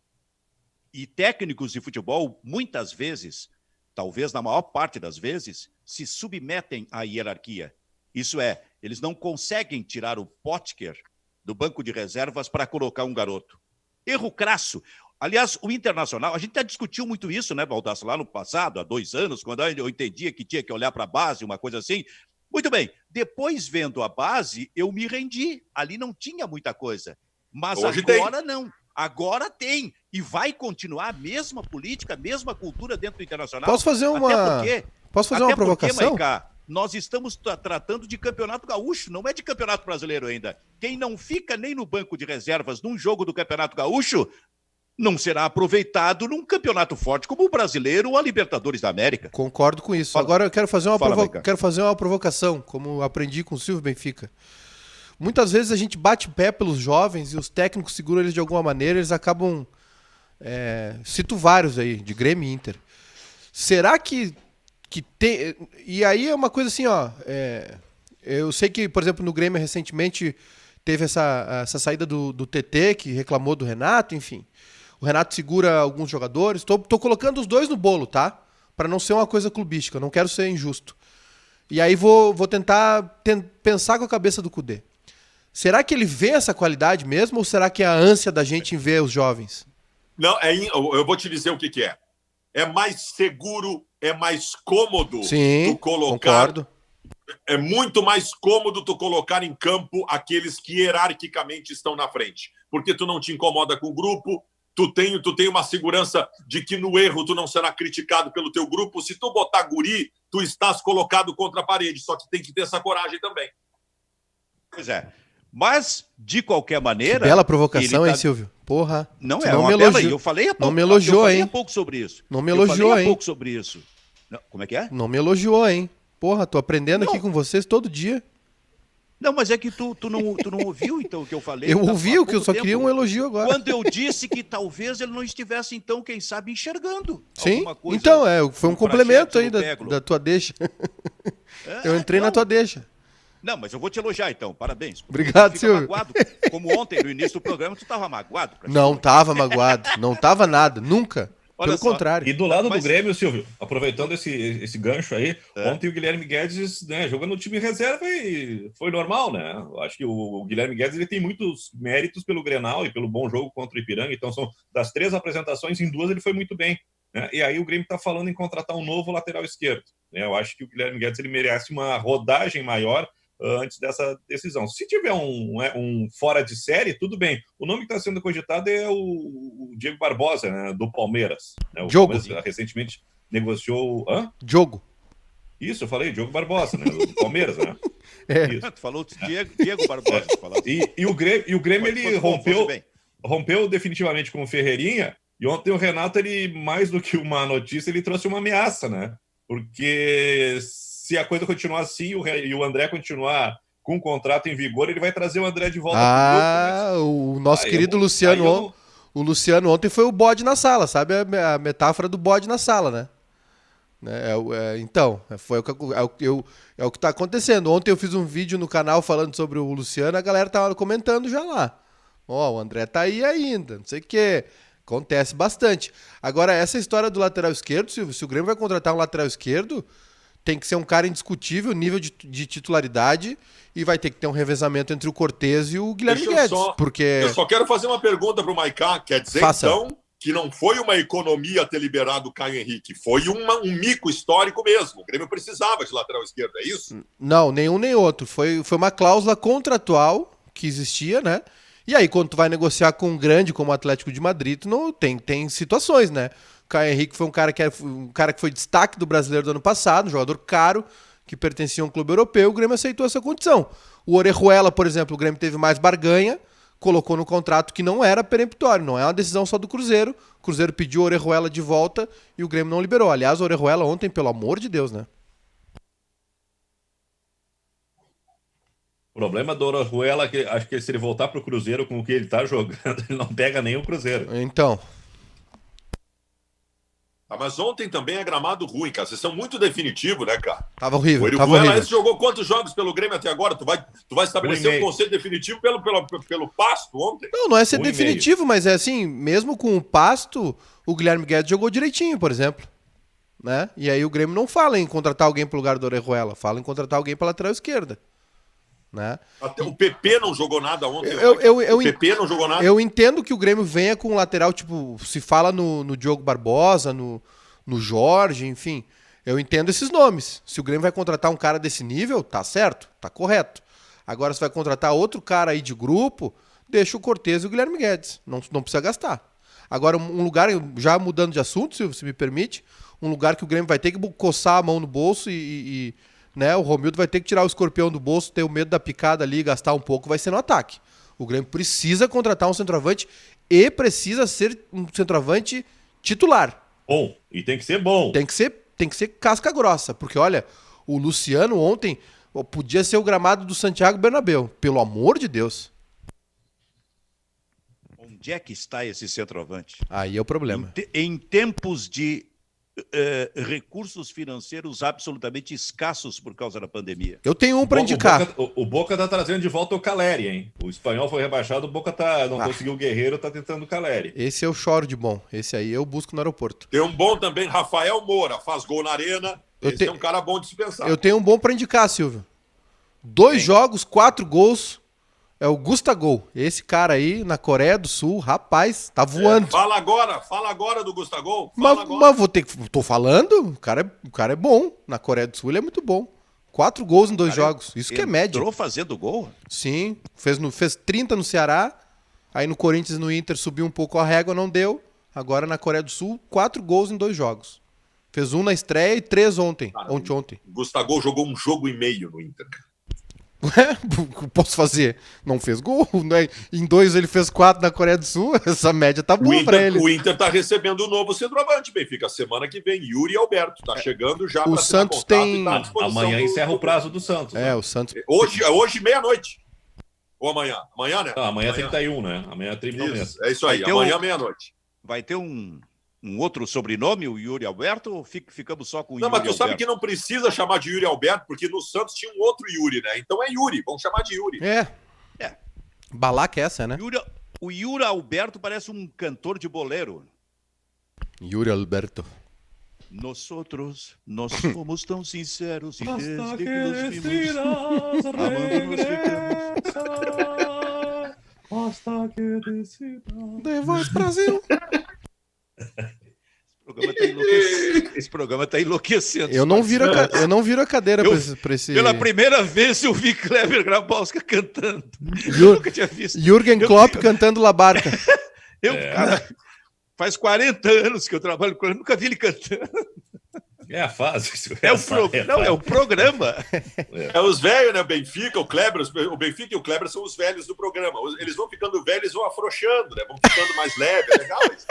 E técnicos de futebol, muitas vezes, talvez na maior parte das vezes, se submetem à hierarquia. Isso é, eles não conseguem tirar o Potker do banco de reservas para colocar um garoto. Erro crasso. Aliás, o Internacional, a gente já discutiu muito isso, né, Baldasso, lá no passado, há 2 anos, quando eu entendia que tinha que olhar para a base, uma coisa assim. Muito bem, depois vendo a base, eu me rendi. Ali não tinha muita coisa. Mas hoje agora tem. Não. Agora tem. E vai continuar a mesma política, a mesma cultura dentro do Internacional. Posso fazer uma provocação? Porque, Maiká, nós estamos tratando de campeonato gaúcho, não é de campeonato brasileiro ainda. Quem não fica nem no banco de reservas num jogo do campeonato gaúcho não será aproveitado num campeonato forte como o brasileiro ou a Libertadores da América. Concordo com isso. Agora eu quero fazer uma provocação, como aprendi com o Silvio Benfica. Muitas vezes a gente bate pé pelos jovens e os técnicos seguram eles de alguma maneira, eles acabam... cito vários aí, de Grêmio e Inter. Será que tem... E aí é uma coisa assim, ó... eu sei que, por exemplo, no Grêmio recentemente teve essa saída do TT, que reclamou do Renato, enfim. O Renato segura alguns jogadores. Tô colocando os dois no bolo, tá? Para não ser uma coisa clubística, não quero ser injusto. E aí vou tentar pensar com a cabeça do Cudê. Será que ele vê essa qualidade mesmo ou será que é a ânsia da gente em ver os jovens? Não, eu vou te dizer o que é. É mais seguro, é mais cômodo tu colocar... Concordo. É muito mais cômodo tu colocar em campo aqueles que hierarquicamente estão na frente. Porque tu não te incomoda com o grupo, tu tem uma segurança de que no erro tu não será criticado pelo teu grupo. Se tu botar guri, tu estás colocado contra a parede. Só que tem que ter essa coragem também. Pois é. Mas, de qualquer maneira... Que bela provocação, hein, Silvio? Porra. Não é uma bela... Eu falei há pouco, não me elogiou, hein? Há pouco sobre isso. Não me elogiou, hein? Eu falei há pouco sobre isso. Não, como é que é? Não me elogiou, hein? Porra, tô aprendendo aqui com vocês todo dia. Não, mas é que tu não ouviu, então, o que eu falei? Eu ouvi, o que eu só queria um elogio agora. Quando eu disse que talvez ele não estivesse, então, quem sabe, enxergando. Sim, coisa, então, foi um complemento aí da tua deixa. Eu entrei na tua deixa. Não, mas eu vou te elogiar, então. Parabéns. Obrigado, Silvio. Magoado. Como ontem, no início do programa, tu estava magoado. Não tava magoado. Não tava nada. Nunca. Pelo contrário. E do lado do Grêmio, Silvio, aproveitando esse gancho aí, ontem o Guilherme Guedes, né, jogando no time reserva e foi normal, né? Eu acho que o Guilherme Guedes ele tem muitos méritos pelo Grenal e pelo bom jogo contra o Ipiranga, então são das 3 apresentações, em 2 ele foi muito bem. Né? E aí o Grêmio está falando em contratar um novo lateral esquerdo. Né? Eu acho que o Guilherme Guedes ele merece uma rodagem maior antes dessa decisão. Se tiver um fora de série, tudo bem. O nome que está sendo cogitado é o Diego Barbosa, né, do Palmeiras. Né? O Diogo. Palmeiras recentemente negociou... Hã? Diogo. Isso, eu falei, Diogo Barbosa, né, do Palmeiras, né? Isso. Tu falou Diego Barbosa. E o Grêmio ele rompeu definitivamente com o Ferreirinha, e ontem o Renato, ele, mais do que uma notícia, ele trouxe uma ameaça, né? Porque... se a coisa continuar assim e o André continuar com o contrato em vigor, ele vai trazer o André de volta pro grupo. O nosso querido Luciano... O Luciano ontem foi o bode na sala, sabe a metáfora do bode na sala, né? Então, é o que está acontecendo. Ontem eu fiz um vídeo no canal falando sobre o Luciano, a galera tava comentando já lá. O André tá aí ainda, não sei o quê. Acontece bastante. Agora, essa história do lateral esquerdo, se o Grêmio vai contratar um lateral esquerdo... tem que ser um cara indiscutível, nível de titularidade, e vai ter que ter um revezamento entre o Cortez e o Guilherme Guedes. Eu só quero fazer uma pergunta para o Maiká. Quer dizer, então, que não foi uma economia ter liberado o Caio Henrique, foi um mico histórico mesmo. O Grêmio precisava de lateral esquerdo, é isso? Não, nenhum nem outro. Foi uma cláusula contratual que existia, né? E aí, quando tu vai negociar com um grande como o Atlético de Madrid, tu não tem situações, né? O Caio Henrique foi um cara que foi destaque do Brasileiro do ano passado, um jogador caro, que pertencia a um clube europeu, o Grêmio aceitou essa condição. O Orejuela, por exemplo, o Grêmio teve mais barganha, colocou no contrato que não era peremptório, não é uma decisão só do Cruzeiro. O Cruzeiro pediu o Orejuela de volta e o Grêmio não liberou. Aliás, o Orejuela ontem, pelo amor de Deus, né? O problema do Orejuela é que acho que se ele voltar pro Cruzeiro com o que ele tá jogando, ele não pega nem o Cruzeiro. Então... Mas ontem também é gramado ruim, cara. Vocês são muito definitivos, né, cara? Tava horrível. O Orihuela jogou quantos jogos pelo Grêmio até agora? Tu vai estabelecer um conceito definitivo pelo pasto ontem? Não é ser definitivo, mas é assim, mesmo com o pasto, o Guilherme Guedes jogou direitinho, por exemplo. Né? E aí o Grêmio não fala em contratar alguém pro lugar do Orihuela, fala em contratar alguém pra lateral esquerda. Né? Até o PP não jogou nada ontem. O PP não jogou nada. Eu entendo que o Grêmio venha com um lateral, tipo, se fala no Diogo Barbosa, no Jorge, enfim. Eu entendo esses nomes. Se o Grêmio vai contratar um cara desse nível, tá certo, tá correto. Agora, se vai contratar outro cara aí de grupo, deixa o Cortez e o Guilherme Guedes. Não precisa gastar. Agora, um lugar, já mudando de assunto, se me permite, um lugar que o Grêmio vai ter que coçar a mão no bolso né, o Romildo vai ter que tirar o escorpião do bolso, ter o medo da picada ali, gastar um pouco, vai ser no ataque. O Grêmio precisa contratar um centroavante e precisa ser um centroavante titular. Bom, e tem que ser bom. Tem que ser casca grossa, porque olha, o Luciano ontem podia ser o gramado do Santiago Bernabéu, pelo amor de Deus. Onde é que está esse centroavante? Aí é o problema. Em tempos de recursos financeiros absolutamente escassos por causa da pandemia. Eu tenho um para indicar. O Boca tá trazendo de volta o Caleri, hein? O espanhol foi rebaixado, o Boca não conseguiu o Guerreiro, tá tentando o Caleri. Esse eu choro de bom. Esse aí eu busco no aeroporto. Tem um bom também, Rafael Moura, faz gol na arena. Esse é um cara bom de se pensar. Eu tenho um bom para indicar, Silvio. 2 jogos, 4 gols. É o Gustagol. Esse cara aí, na Coreia do Sul, rapaz, tá voando. Fala agora do Gustagol. Mas tô falando, o cara é bom. Na Coreia do Sul ele é muito bom. 4 gols em 2 jogos. Isso que é média. Entrou fazendo gol? Sim. Fez 30 no Ceará. Aí no Corinthians e no Inter subiu um pouco a régua, não deu. Agora na Coreia do Sul, 4 gols em 2 jogos. Fez 1 na estreia e 3 ontem. Ontem. O Gustagol jogou 1 jogo e meio no Inter, cara. Posso fazer? Não fez gol, né? Em 2 ele fez 4 na Coreia do Sul. Essa média tá boa pra ele. O Inter tá recebendo um novo centroavante, Benfica. Semana que vem, Yuri Alberto. Tá chegando já. O Santos tem. Amanhã encerra o prazo do Santos. Né? O Santos. Hoje meia-noite. Ou amanhã? Amanhã, né? Não, amanhã 31, né? Amanhã termina o mês. É isso aí, amanhã meia-noite. Vai ter um outro sobrenome, o Yuri Alberto, ou ficamos só com o Yuri Alberto? Não, mas tu Alberto? sabe que não precisa chamar de Yuri Alberto, porque no Santos tinha um outro Yuri, né? Então é Yuri, vamos chamar de Yuri. É. Balaca essa, né? O Yuri Alberto parece um cantor de bolero. Yuri Alberto. Nós somos tão sinceros e desde que nos vimos amando nos ficamos. Basta que decida. The Voice Brasil. Esse programa tá enlouquecendo. Eu não viro a cadeira pra esse... Pela primeira vez eu vi Kleber Grabowska cantando. Eu nunca tinha visto. Jürgen Klopp cantando La Barca. Cara, faz 40 anos que eu trabalho com ele, nunca vi ele cantando. É a fase. É o programa. É os velhos, né? O Benfica, o Kleber. O Benfica e o Kleber são os velhos do programa. Eles vão ficando velhos, vão afrouxando, né? Vão ficando mais leves. É legal isso.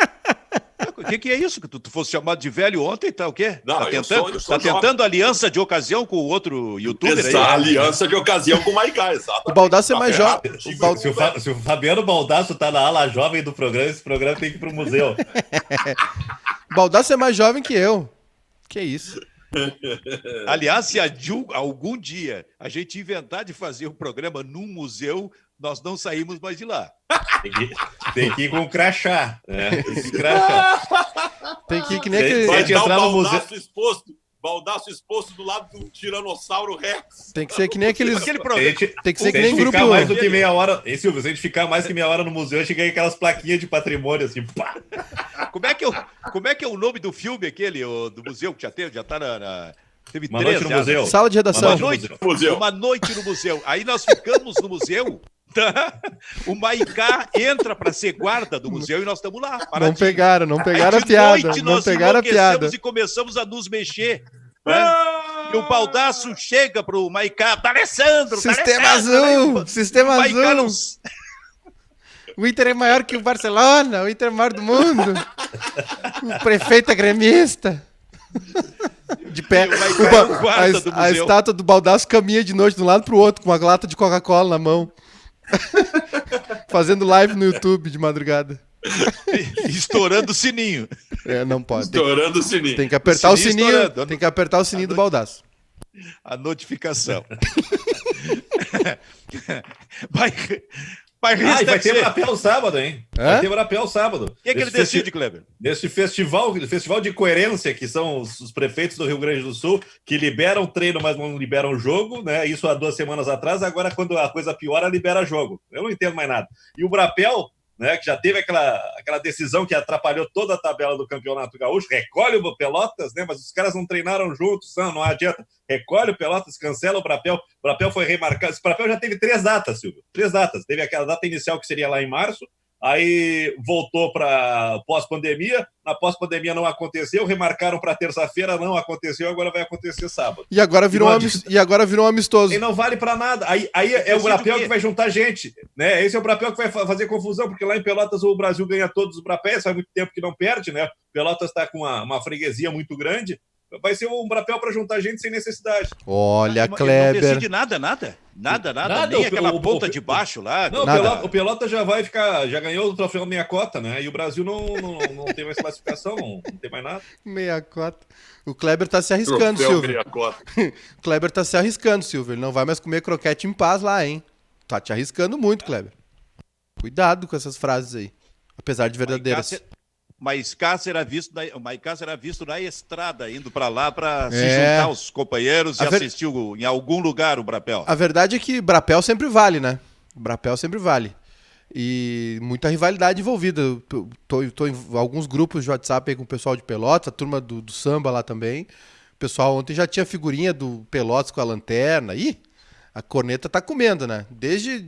O que é isso? Que tu fosse chamado de velho ontem, tá o quê? Não, tá tentando aliança de ocasião com o outro youtuber aí? Aliança de ocasião com o Maiká, exatamente. O Baldasso é mais jovem. Se o Fabiano Baldasso tá na ala jovem do programa, esse programa tem que ir pro museu. O Baldasso é mais jovem que eu. Que isso? Aliás, se algum dia a gente inventar de fazer um programa num museu, nós não saímos mais de lá. Tem que ir com crachá. Né? Tem que ir que nem aquele... Vai entrar no museu. Baldasso exposto do lado do Tiranossauro Rex. Tem que ser que nem aquele programa. Tem que ser que nem grupo... ficar mais do que meia hora... Hein, Silvio? Se a gente ficar mais que meia hora no museu, a gente ganha aquelas plaquinhas de patrimônio, assim, pá! Como é que é o nome do filme aquele, do museu que já tá na... Teve Uma noite no museu. Sala de redação. Uma noite no museu. Aí nós ficamos no museu, tá? O Maiká entra para ser guarda do museu e nós estamos lá. Não pegaram a piada. Não pegaram a piada. E começamos a nos mexer. Né? E o Baldasso chega pro Maiká, D'Alessandro, Sistema Azul, Sistema Azul. O Inter é maior que o Barcelona, o Inter é maior do mundo. O prefeito é gremista. De pé. A estátua do Baldasso caminha de noite de um lado pro outro, com uma lata de Coca-Cola na mão. Fazendo live no YouTube de madrugada. Estourando o sininho. Não pode. Estourando o sininho. Tem que apertar o sininho. Tem que apertar o sininho do baldaço. A notificação. Vai e vai ter Brapel sábado, hein? Vai ter Brapel sábado. O que ele decide, Kleber? Nesse festival de coerência, que são os prefeitos do Rio Grande do Sul, que liberam treino, mas não liberam jogo, né? Isso há 2 semanas atrás, agora quando a coisa piora, libera jogo. Eu não entendo mais nada. E o Brapel, né, que já teve aquela decisão que atrapalhou toda a tabela do Campeonato Gaúcho, recolhe o Pelotas, né, mas os caras não treinaram juntos, não adianta, recolhe o Pelotas, cancela o Brapel foi remarcado, esse Brapel já teve 3 datas, Silvio, 3 datas, teve aquela data inicial que seria lá em março, aí voltou para pós-pandemia, na pós-pandemia não aconteceu, remarcaram para terça-feira, não aconteceu, agora vai acontecer sábado. E agora virou um amistoso. E não vale para nada. Aí é o Brapel que vai juntar gente, né? Esse é o Brapel que vai fazer confusão, porque lá em Pelotas o Brasil ganha todos os Brapéis, faz muito tempo que não perde, né? Pelotas está com uma freguesia muito grande. Vai ser um Brapel para juntar gente sem necessidade. Olha, Kleber. Não decide nada. Nem aquela ponta de baixo lá. Não, o Pelota já ganhou o troféu meia cota, né? E o Brasil não tem mais classificação, não tem mais nada. Meia cota. O Kleber tá se arriscando, Silvio. O Kleber tá se arriscando, Silvio. Ele não vai mais comer croquete em paz lá, hein? Tá te arriscando muito, Kleber. Cuidado com essas frases aí. Apesar de verdadeiras. Maicá será visto na estrada, indo para lá para se juntar aos companheiros e assistir em algum lugar o Brapel. A verdade é que Brapel sempre vale, né? Brapel sempre vale. E muita rivalidade envolvida. Tô em alguns grupos de WhatsApp aí com o pessoal de Pelotas, a turma do samba lá também. O pessoal ontem já tinha figurinha do Pelotas com a lanterna. Ih, a corneta tá comendo, né? Desde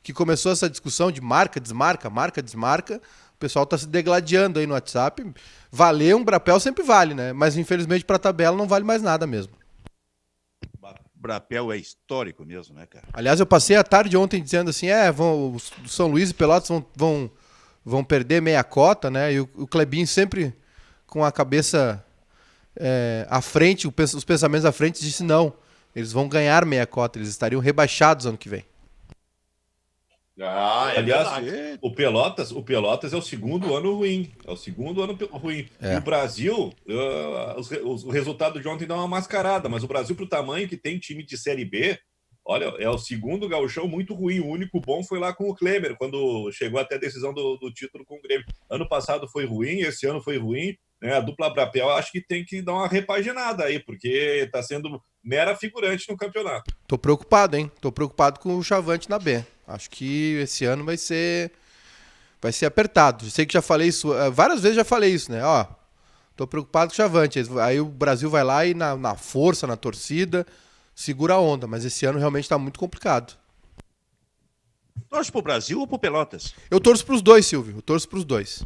que começou essa discussão de marca, desmarca, o pessoal tá se degladiando aí no WhatsApp. Valer um Brapel sempre vale, né? Mas infelizmente pra tabela não vale mais nada mesmo. Brapel é histórico mesmo, né, cara? Aliás, eu passei a tarde ontem dizendo assim, o São Luís e Pelotas vão perder meia cota, né? E o Clebinho sempre com a cabeça à frente, os pensamentos à frente, disse não. Eles vão ganhar meia cota, eles estariam rebaixados ano que vem. Aliás, o Pelotas é o segundo ano ruim. E o Brasil, o resultado de ontem dá uma mascarada, mas o Brasil, pro tamanho que tem time de Série B, olha, é o segundo gauchão muito ruim. O único bom foi lá com o Kleber, quando chegou até a decisão do título com o Grêmio. Ano passado foi ruim, esse ano foi ruim. Né? A dupla Brapel acho que tem que dar uma repaginada aí, porque está sendo mera figurante no campeonato. Tô preocupado, hein? Tô preocupado com o Chavante na B. Acho que esse ano vai ser apertado. Eu sei que já falei isso, várias vezes já falei isso, né? Ó, tô preocupado com o Chavante. Aí o Brasil vai lá e na força, na torcida, segura a onda. Mas esse ano realmente tá muito complicado. Torce pro Brasil ou pro Pelotas? Eu torço pros dois, Silvio. Eu torço pros dois.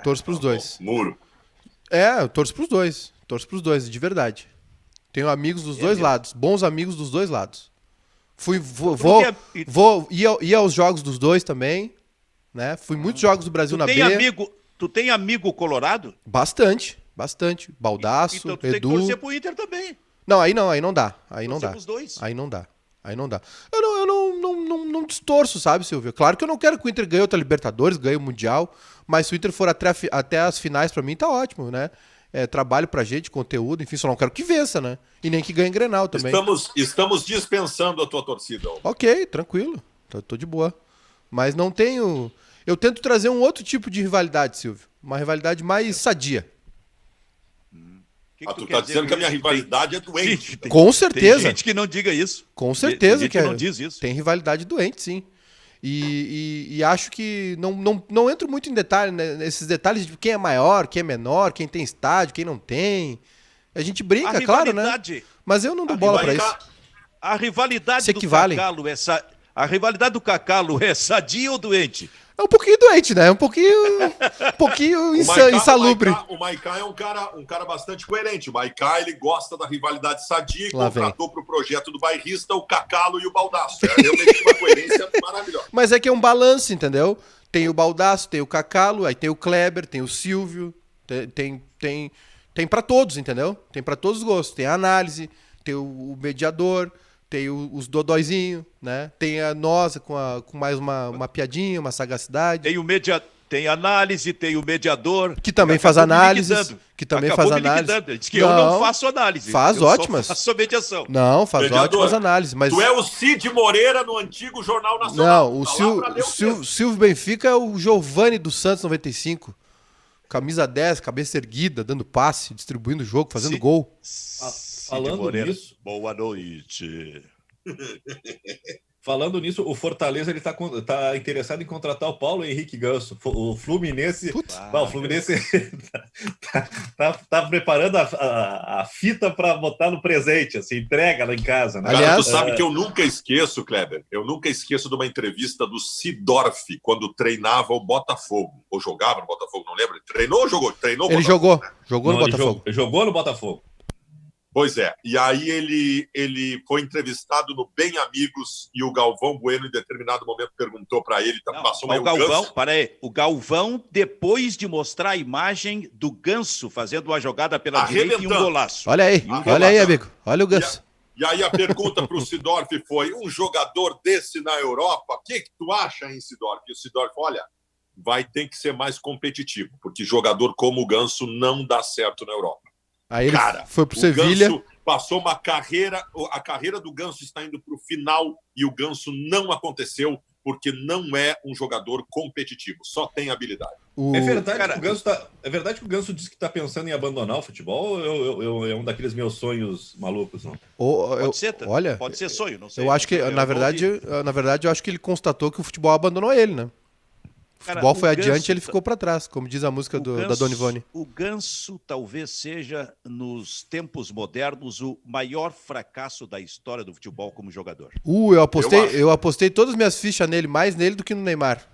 Torço pros dois. Muro. Eu torço pros dois. Torço pros dois, de verdade. Tenho amigos dos dois lados. Bons amigos dos dois lados. Ia aos jogos dos dois também, né? Fui muitos jogos do Brasil na B. Tu tem amigo colorado? Bastante. Baldaço, então tu Edu. tem que torcer pro Inter também. Não, aí não dá. Aí não dá. Pros dois. Aí não dá. Eu não distorço, sabe, Silvio? Claro que eu não quero que o Inter ganhe outra Libertadores, ganhe o Mundial, mas se o Inter for até as finais, pra mim tá ótimo, né? Trabalho pra gente, conteúdo, enfim, só não quero que vença, né? E nem que ganhe Grenal também. Estamos dispensando a tua torcida. Ok, tranquilo. Tô de boa. Mas não tenho... Eu tento trazer um outro tipo de rivalidade, Silvio. Uma rivalidade mais sadia. Tu tá dizendo que a minha rivalidade é doente. Com certeza. Tem gente que não diga isso. Com certeza que não diz isso. Tem rivalidade doente, sim. E acho que não entro muito em detalhe, né, nesses detalhes de quem é maior, quem é menor, quem tem estádio, quem não tem. A gente brinca, claro, né? Mas eu não dou bola pra isso. A rivalidade do Cacalo é sadia ou doente? É um pouquinho doente, né? Um pouquinho insalubre. O Maicá é um cara bastante coerente. O Maicá, ele gosta da rivalidade sadia e contratou para o projeto do bairrista o Cacalo e o Baldaço. É realmente uma coerência maravilhosa. Mas é que é um balanço, entendeu? Tem o Baldaço, tem o Cacalo, aí tem o Kleber, tem o Silvio, tem para todos, entendeu? Tem para todos os gostos. Tem a análise, tem o mediador, tem os dodóizinhos, né? Tem a nossa com mais uma piadinha, uma sagacidade. Tem análise, tem o mediador. Que também faz análise. Que também faz análise. Ele diz que eu não faço análise. Faz ótimas. Só faço mediação. Não, faz ótimas análises. Mas... Tu é o Cid Moreira no antigo Jornal Nacional. Não, o Silvio Benfica é o Giovani do Santos 95. Camisa 10, cabeça erguida, dando passe, distribuindo o jogo, fazendo gol. Falando nisso... Boa noite. Falando nisso, o Fortaleza ele tá interessado em contratar o Paulo Henrique Ganso. O Fluminense, o Fluminense tá preparando a fita para botar no presente, assim, entrega lá em casa. Né? Aliás, tu sabe que eu nunca esqueço, Kleber, eu nunca esqueço de uma entrevista do Sidorf, quando treinava o Botafogo, ou jogava no Botafogo, não lembro. Treinou ou jogou? Treinou. Ele jogou no Botafogo. Jogou no Botafogo. Pois é, e aí ele foi entrevistado no Bem Amigos e o Galvão Bueno, em determinado momento, perguntou para ele, passou meio Ganso. O Galvão, depois de mostrar a imagem do Ganso fazendo uma jogada pela direita e um golaço. Olha aí, amigo, olha o Ganso. E aí a pergunta para o Sidorf foi, um jogador desse na Europa, o que tu acha, hein, Sidorf? E o Sidorf, olha, vai ter que ser mais competitivo, porque jogador como o Ganso não dá certo na Europa. Aí ele foi pro Sevilha. Ganso passou uma carreira, a carreira do Ganso está indo para o final e o Ganso não aconteceu porque não é um jogador competitivo, só tem habilidade. É verdade que o Ganso disse que está pensando em abandonar o futebol ou é um daqueles meus sonhos malucos? Não? Pode ser sonho, não sei. Eu acho que, na verdade, eu acho que ele constatou que o futebol abandonou ele, né? O futebol foi adiante e ele ficou para trás, como diz a música da Dona Ivone. O Ganso talvez seja, nos tempos modernos, o maior fracasso da história do futebol como jogador. Eu apostei todas as minhas fichas nele, mais nele do que no Neymar.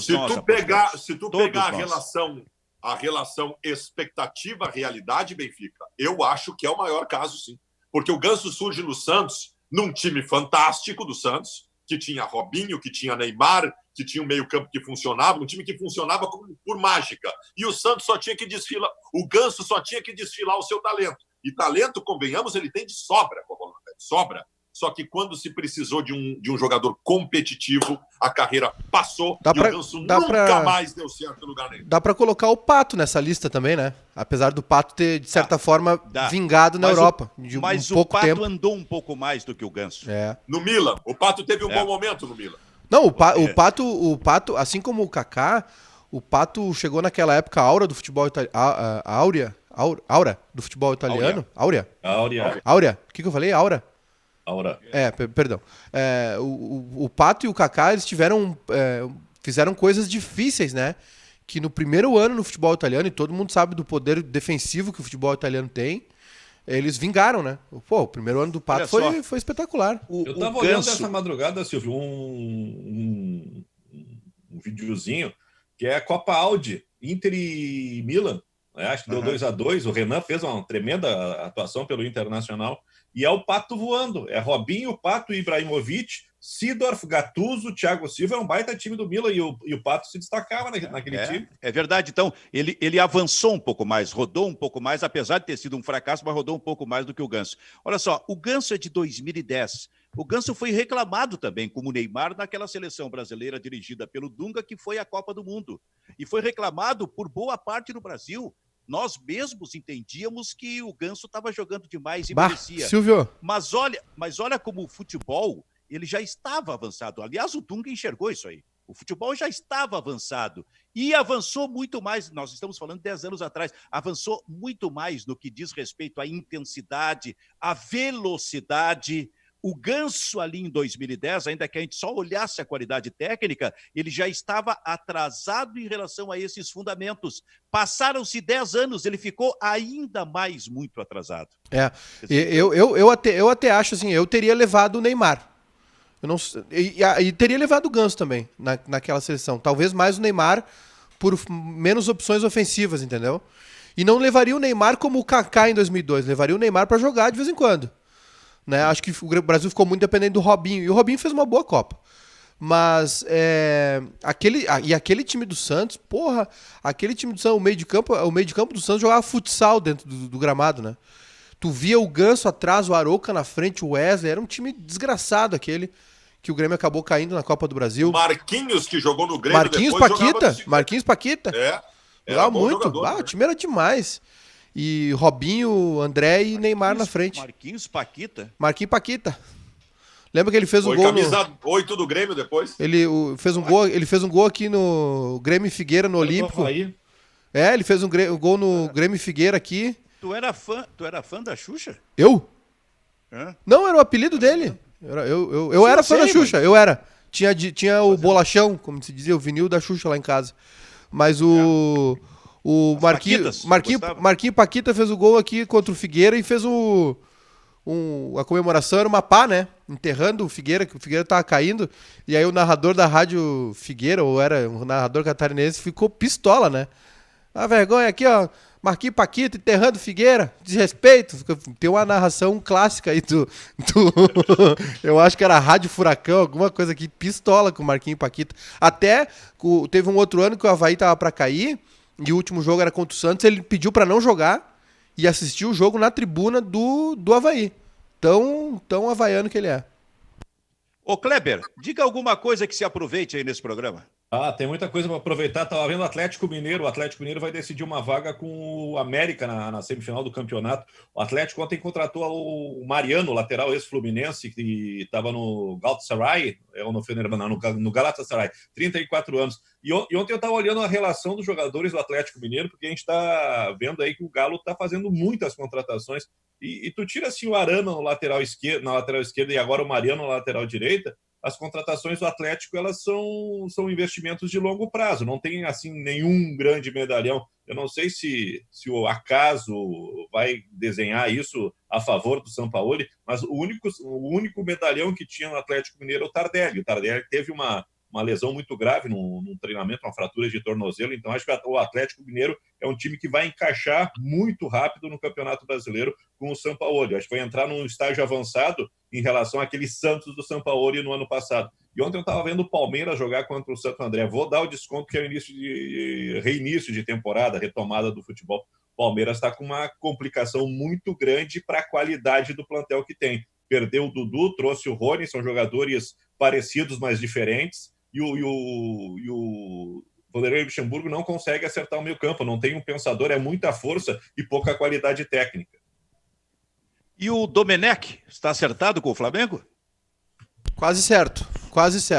Se tu pegar a relação expectativa-realidade, Benfica, eu acho que é o maior caso, sim. Porque o Ganso surge no Santos, num time fantástico do Santos, que tinha Robinho, que tinha Neymar, que tinha um meio-campo que funcionava, um time que funcionava por mágica. E o Santos só tinha que desfilar, o Ganso só tinha que desfilar o seu talento. E talento, convenhamos, ele tem de sobra, sobra. Só que quando se precisou de um jogador competitivo, a carreira passou e o Ganso nunca mais deu certo no lugar nenhum. Dá pra colocar o Pato nessa lista também, né? Apesar do Pato ter, de certa forma, vingado na Europa. Mas o Pato andou um pouco mais do que o Ganso. No Milan. O Pato teve um bom momento no Milan. Não, o Pato, assim como o Kaká, o Pato chegou naquela época áurea do futebol italiano. Aura do futebol italiano? Áurea. O que eu falei? Aura? Aura. Perdão. O Pato e o Kaká, eles fizeram coisas difíceis, né? Que no primeiro ano no futebol italiano, e todo mundo sabe do poder defensivo que o futebol italiano tem, eles vingaram, né? Pô, o primeiro ano do Pato foi espetacular. Eu tava olhando essa madrugada, Silvio, um videozinho que é a Copa Audi, Inter e Milan. Acho que deu 2-2. O Renan fez uma tremenda atuação pelo Internacional. E é o Pato voando. É Robinho, Pato, Ibrahimovic, Sidorf, Gattuso, Thiago Silva. É um baita time do Milan e o Pato se destacava naquele time. É verdade. Então, ele avançou um pouco mais, rodou um pouco mais, apesar de ter sido um fracasso, mas rodou um pouco mais do que o Ganso. Olha só, o Ganso é de 2010. O Ganso foi reclamado também, como o Neymar, naquela seleção brasileira dirigida pelo Dunga, que foi a Copa do Mundo. E foi reclamado por boa parte do Brasil. Nós mesmos entendíamos que o Ganso estava jogando demais e merecia. Silvio. Mas olha como o futebol, ele já estava avançado. Aliás, o Dunga enxergou isso aí. O futebol já estava avançado e avançou muito mais. Nós estamos falando 10 anos atrás. Avançou muito mais no que diz respeito à intensidade, à velocidade. O Ganso ali em 2010, ainda que a gente só olhasse a qualidade técnica, ele já estava atrasado em relação a esses fundamentos. Passaram-se 10 anos, ele ficou ainda mais muito atrasado. Eu até acho assim, eu teria levado o Neymar. E teria levado o Ganso também naquela seleção. Talvez mais o Neymar por menos opções ofensivas, entendeu? E não levaria o Neymar como o Kaká em 2002. Levaria o Neymar para jogar de vez em quando. Né? Acho que o Brasil ficou muito dependente do Robinho. E o Robinho fez uma boa Copa. Mas aquele time do Santos, aquele time do Santos, o meio de campo do Santos jogava futsal dentro do gramado, né? Tu via o Ganso atrás, o Arouca na frente, o Wesley. Era um time desgraçado aquele, que o Grêmio acabou caindo na Copa do Brasil. Marquinhos, que jogou no Grêmio Marquinhos Paquita. Jogava muito. Jogador, né? O time era demais. E Robinho, André e Neymar na frente. Marquinhos Paquita. Lembra que ele fez um gol camisa 8 do Grêmio depois? Ele fez um gol aqui no Grêmio Figueira, no Olímpico. Ele fez um gol no Grêmio Figueira aqui. Tu era fã da Xuxa? Eu? Não, era o apelido dele. Eu era fã da Xuxa, eu era. Tinha o bolachão, como se dizia, o vinil da Xuxa lá em casa. Mas o Marquinho Paquita fez o gol aqui contra o Figueira e fez a comemoração, era uma pá, né? Enterrando o Figueira, que o Figueira tava caindo. E aí o narrador da rádio Figueira, ou era um narrador catarinense, ficou pistola, né? A vergonha aqui, ó. Marquinho Paquita enterrando Figueira, desrespeito. Tem uma narração clássica aí do eu acho que era Rádio Furacão, alguma coisa aqui, pistola com o Marquinho Paquita. Até teve um outro ano que o Avaí tava pra cair, e o último jogo era contra o Santos, ele pediu pra não jogar e assistiu o jogo na tribuna do Avaí. Tão havaiano que ele é. Ô Kleber, diga alguma coisa que se aproveite aí nesse programa. Tem muita coisa para aproveitar. Tava vendo o Atlético Mineiro. O Atlético Mineiro vai decidir uma vaga com o América na semifinal do campeonato. O Atlético ontem contratou o Mariano, lateral ex-fluminense, que estava no Galatasaray, no Galatasaray, 34 anos. E ontem eu estava olhando a relação dos jogadores do Atlético Mineiro, porque a gente está vendo aí que o Galo está fazendo muitas contratações. E tu tira assim o Arana na lateral esquerda e agora o Mariano na lateral direita. As contratações do Atlético, elas são investimentos de longo prazo, não tem assim nenhum grande medalhão. Eu não sei se o acaso vai desenhar isso a favor do Sampaoli, mas o único medalhão que tinha no Atlético Mineiro é o Tardelli. O Tardelli teve uma lesão muito grave num treinamento, uma fratura de tornozelo, então acho que o Atlético Mineiro é um time que vai encaixar muito rápido no Campeonato Brasileiro com o Sampaoli. Acho que vai entrar num estágio avançado em relação àquele Santos do Sampaoli no ano passado. E ontem eu estava vendo o Palmeiras jogar contra o Santo André. Vou dar o desconto que é o reinício de temporada, retomada do futebol. O Palmeiras está com uma complicação muito grande para a qualidade do plantel que tem. Perdeu o Dudu, trouxe o Rony, são jogadores parecidos, mas diferentes. E o Vanderlei Luxemburgo não consegue acertar o meio campo, não tem um pensador, é muita força e pouca qualidade técnica. E o Domenech, está acertado com o Flamengo? Quase certo.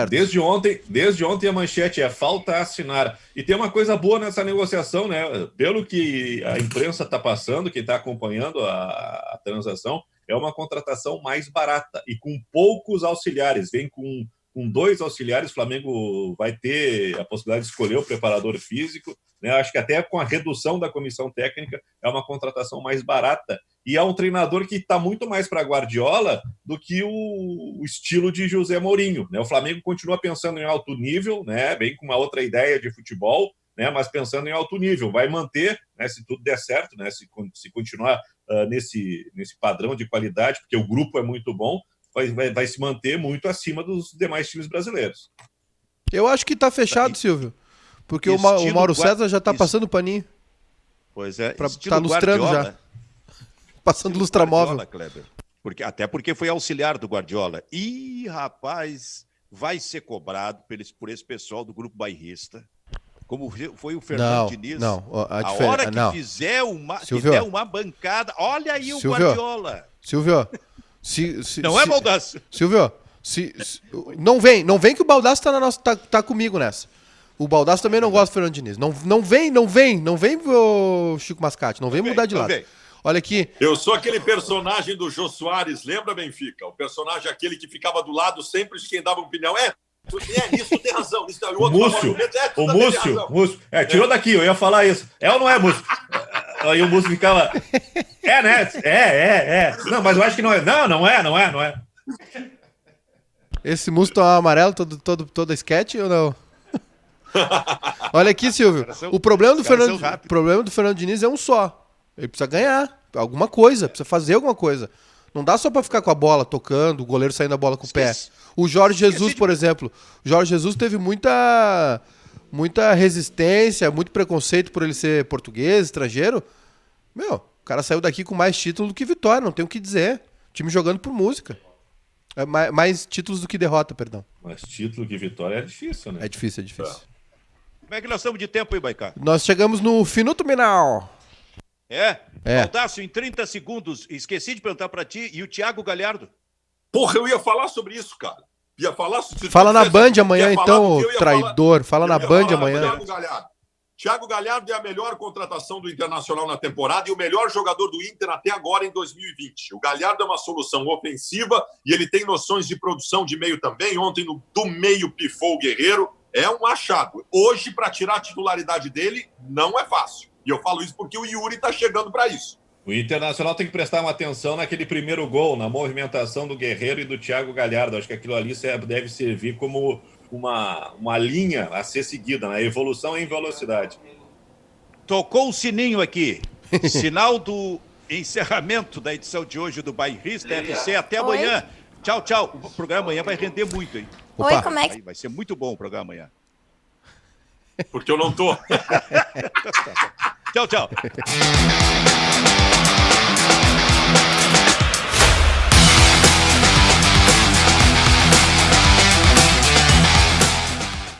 Desde ontem a manchete é falta assinar. E tem uma coisa boa nessa negociação, né? Pelo que a imprensa está passando, quem está acompanhando a transação, é uma contratação mais barata e com poucos auxiliares. Vem com 2 auxiliares, o Flamengo vai ter a possibilidade de escolher o preparador físico, né? Acho que até com a redução da comissão técnica é uma contratação mais barata. E é um treinador que está muito mais para Guardiola do que o estilo de José Mourinho, né? O Flamengo continua pensando em alto nível, né? Bem com uma outra ideia de futebol, né? Mas pensando em alto nível. Vai manter, né? Se tudo der certo, né? Se continuar nesse padrão de qualidade, porque o grupo é muito bom, vai se manter muito acima dos demais times brasileiros. Eu acho que está fechado, Silvio. Porque o Mauro César já está passando paninho. Pois é. Está lustrando Guardiola, já. Passando lustramóvel. Kleber. Até porque foi auxiliar do Guardiola. Ih, rapaz, vai ser cobrado por esse pessoal do grupo bairrista. Como foi o Fernando Diniz. Não, a hora que fizer uma bancada. Olha aí o Guardiola. Silvio. Não é Baldasso? Silvio, não vem que o Baldasso tá comigo nessa. O Baldasso também não gosta do Fernando Diniz. Não vem, o Chico Mascate. Não vem mudar de lado. Olha aqui. Eu sou aquele personagem do Jô Soares, lembra, Benfica? O personagem aquele que ficava do lado sempre de quem dava opinião. Nisso tem razão. O Múcio. Tirou daqui, eu ia falar isso. É ou não é, Múcio? Aí o Múcio ficava... né? Não, mas eu acho que não é. Não é. Esse Múcio tá amarelo todo sketch ou não? Olha aqui, Silvio. O problema do Fernando Diniz é um só. Ele precisa ganhar alguma coisa, precisa fazer alguma coisa. Não dá só pra ficar com a bola tocando, o goleiro saindo a bola com o pé. O Jorge Jesus, por exemplo. O Jorge Jesus teve muita resistência, muito preconceito por ele ser português, estrangeiro. cara saiu daqui com mais títulos do que vitória, não tem o que dizer. Time jogando por música. Mais títulos do que derrota, perdão. Mas título que vitória é difícil, né? É difícil. Como é que nós estamos de tempo aí, Baicá? Nós chegamos no Finuto Minal. É? Baldasso, em 30 segundos, esqueci de perguntar pra ti, e o Thiago Galhardo? Porra, eu ia falar sobre isso, cara. Ia falar sobre... Fala na Band amanhã, então, traidor. Fala na Band amanhã. Thiago Galhardo é a melhor contratação do Internacional na temporada e o melhor jogador do Inter até agora em 2020. O Galhardo é uma solução ofensiva e ele tem noções de produção de meio também. Ontem, do meio, pifou o Guerreiro. É um achado. Hoje, para tirar a titularidade dele, não é fácil. E eu falo isso porque o Yuri está chegando para isso. O Internacional tem que prestar uma atenção naquele primeiro gol, na movimentação do Guerreiro e do Thiago Galhardo. Acho que aquilo ali deve servir como uma linha a ser seguida, na evolução em velocidade. Tocou o sininho aqui. Sinal do encerramento da edição de hoje do Bairrista FC. Até amanhã. Tchau, tchau. O programa amanhã vai render muito, hein? Oi, como é que... Vai ser muito bom o programa amanhã. Porque eu não tô. Tchau, tchau.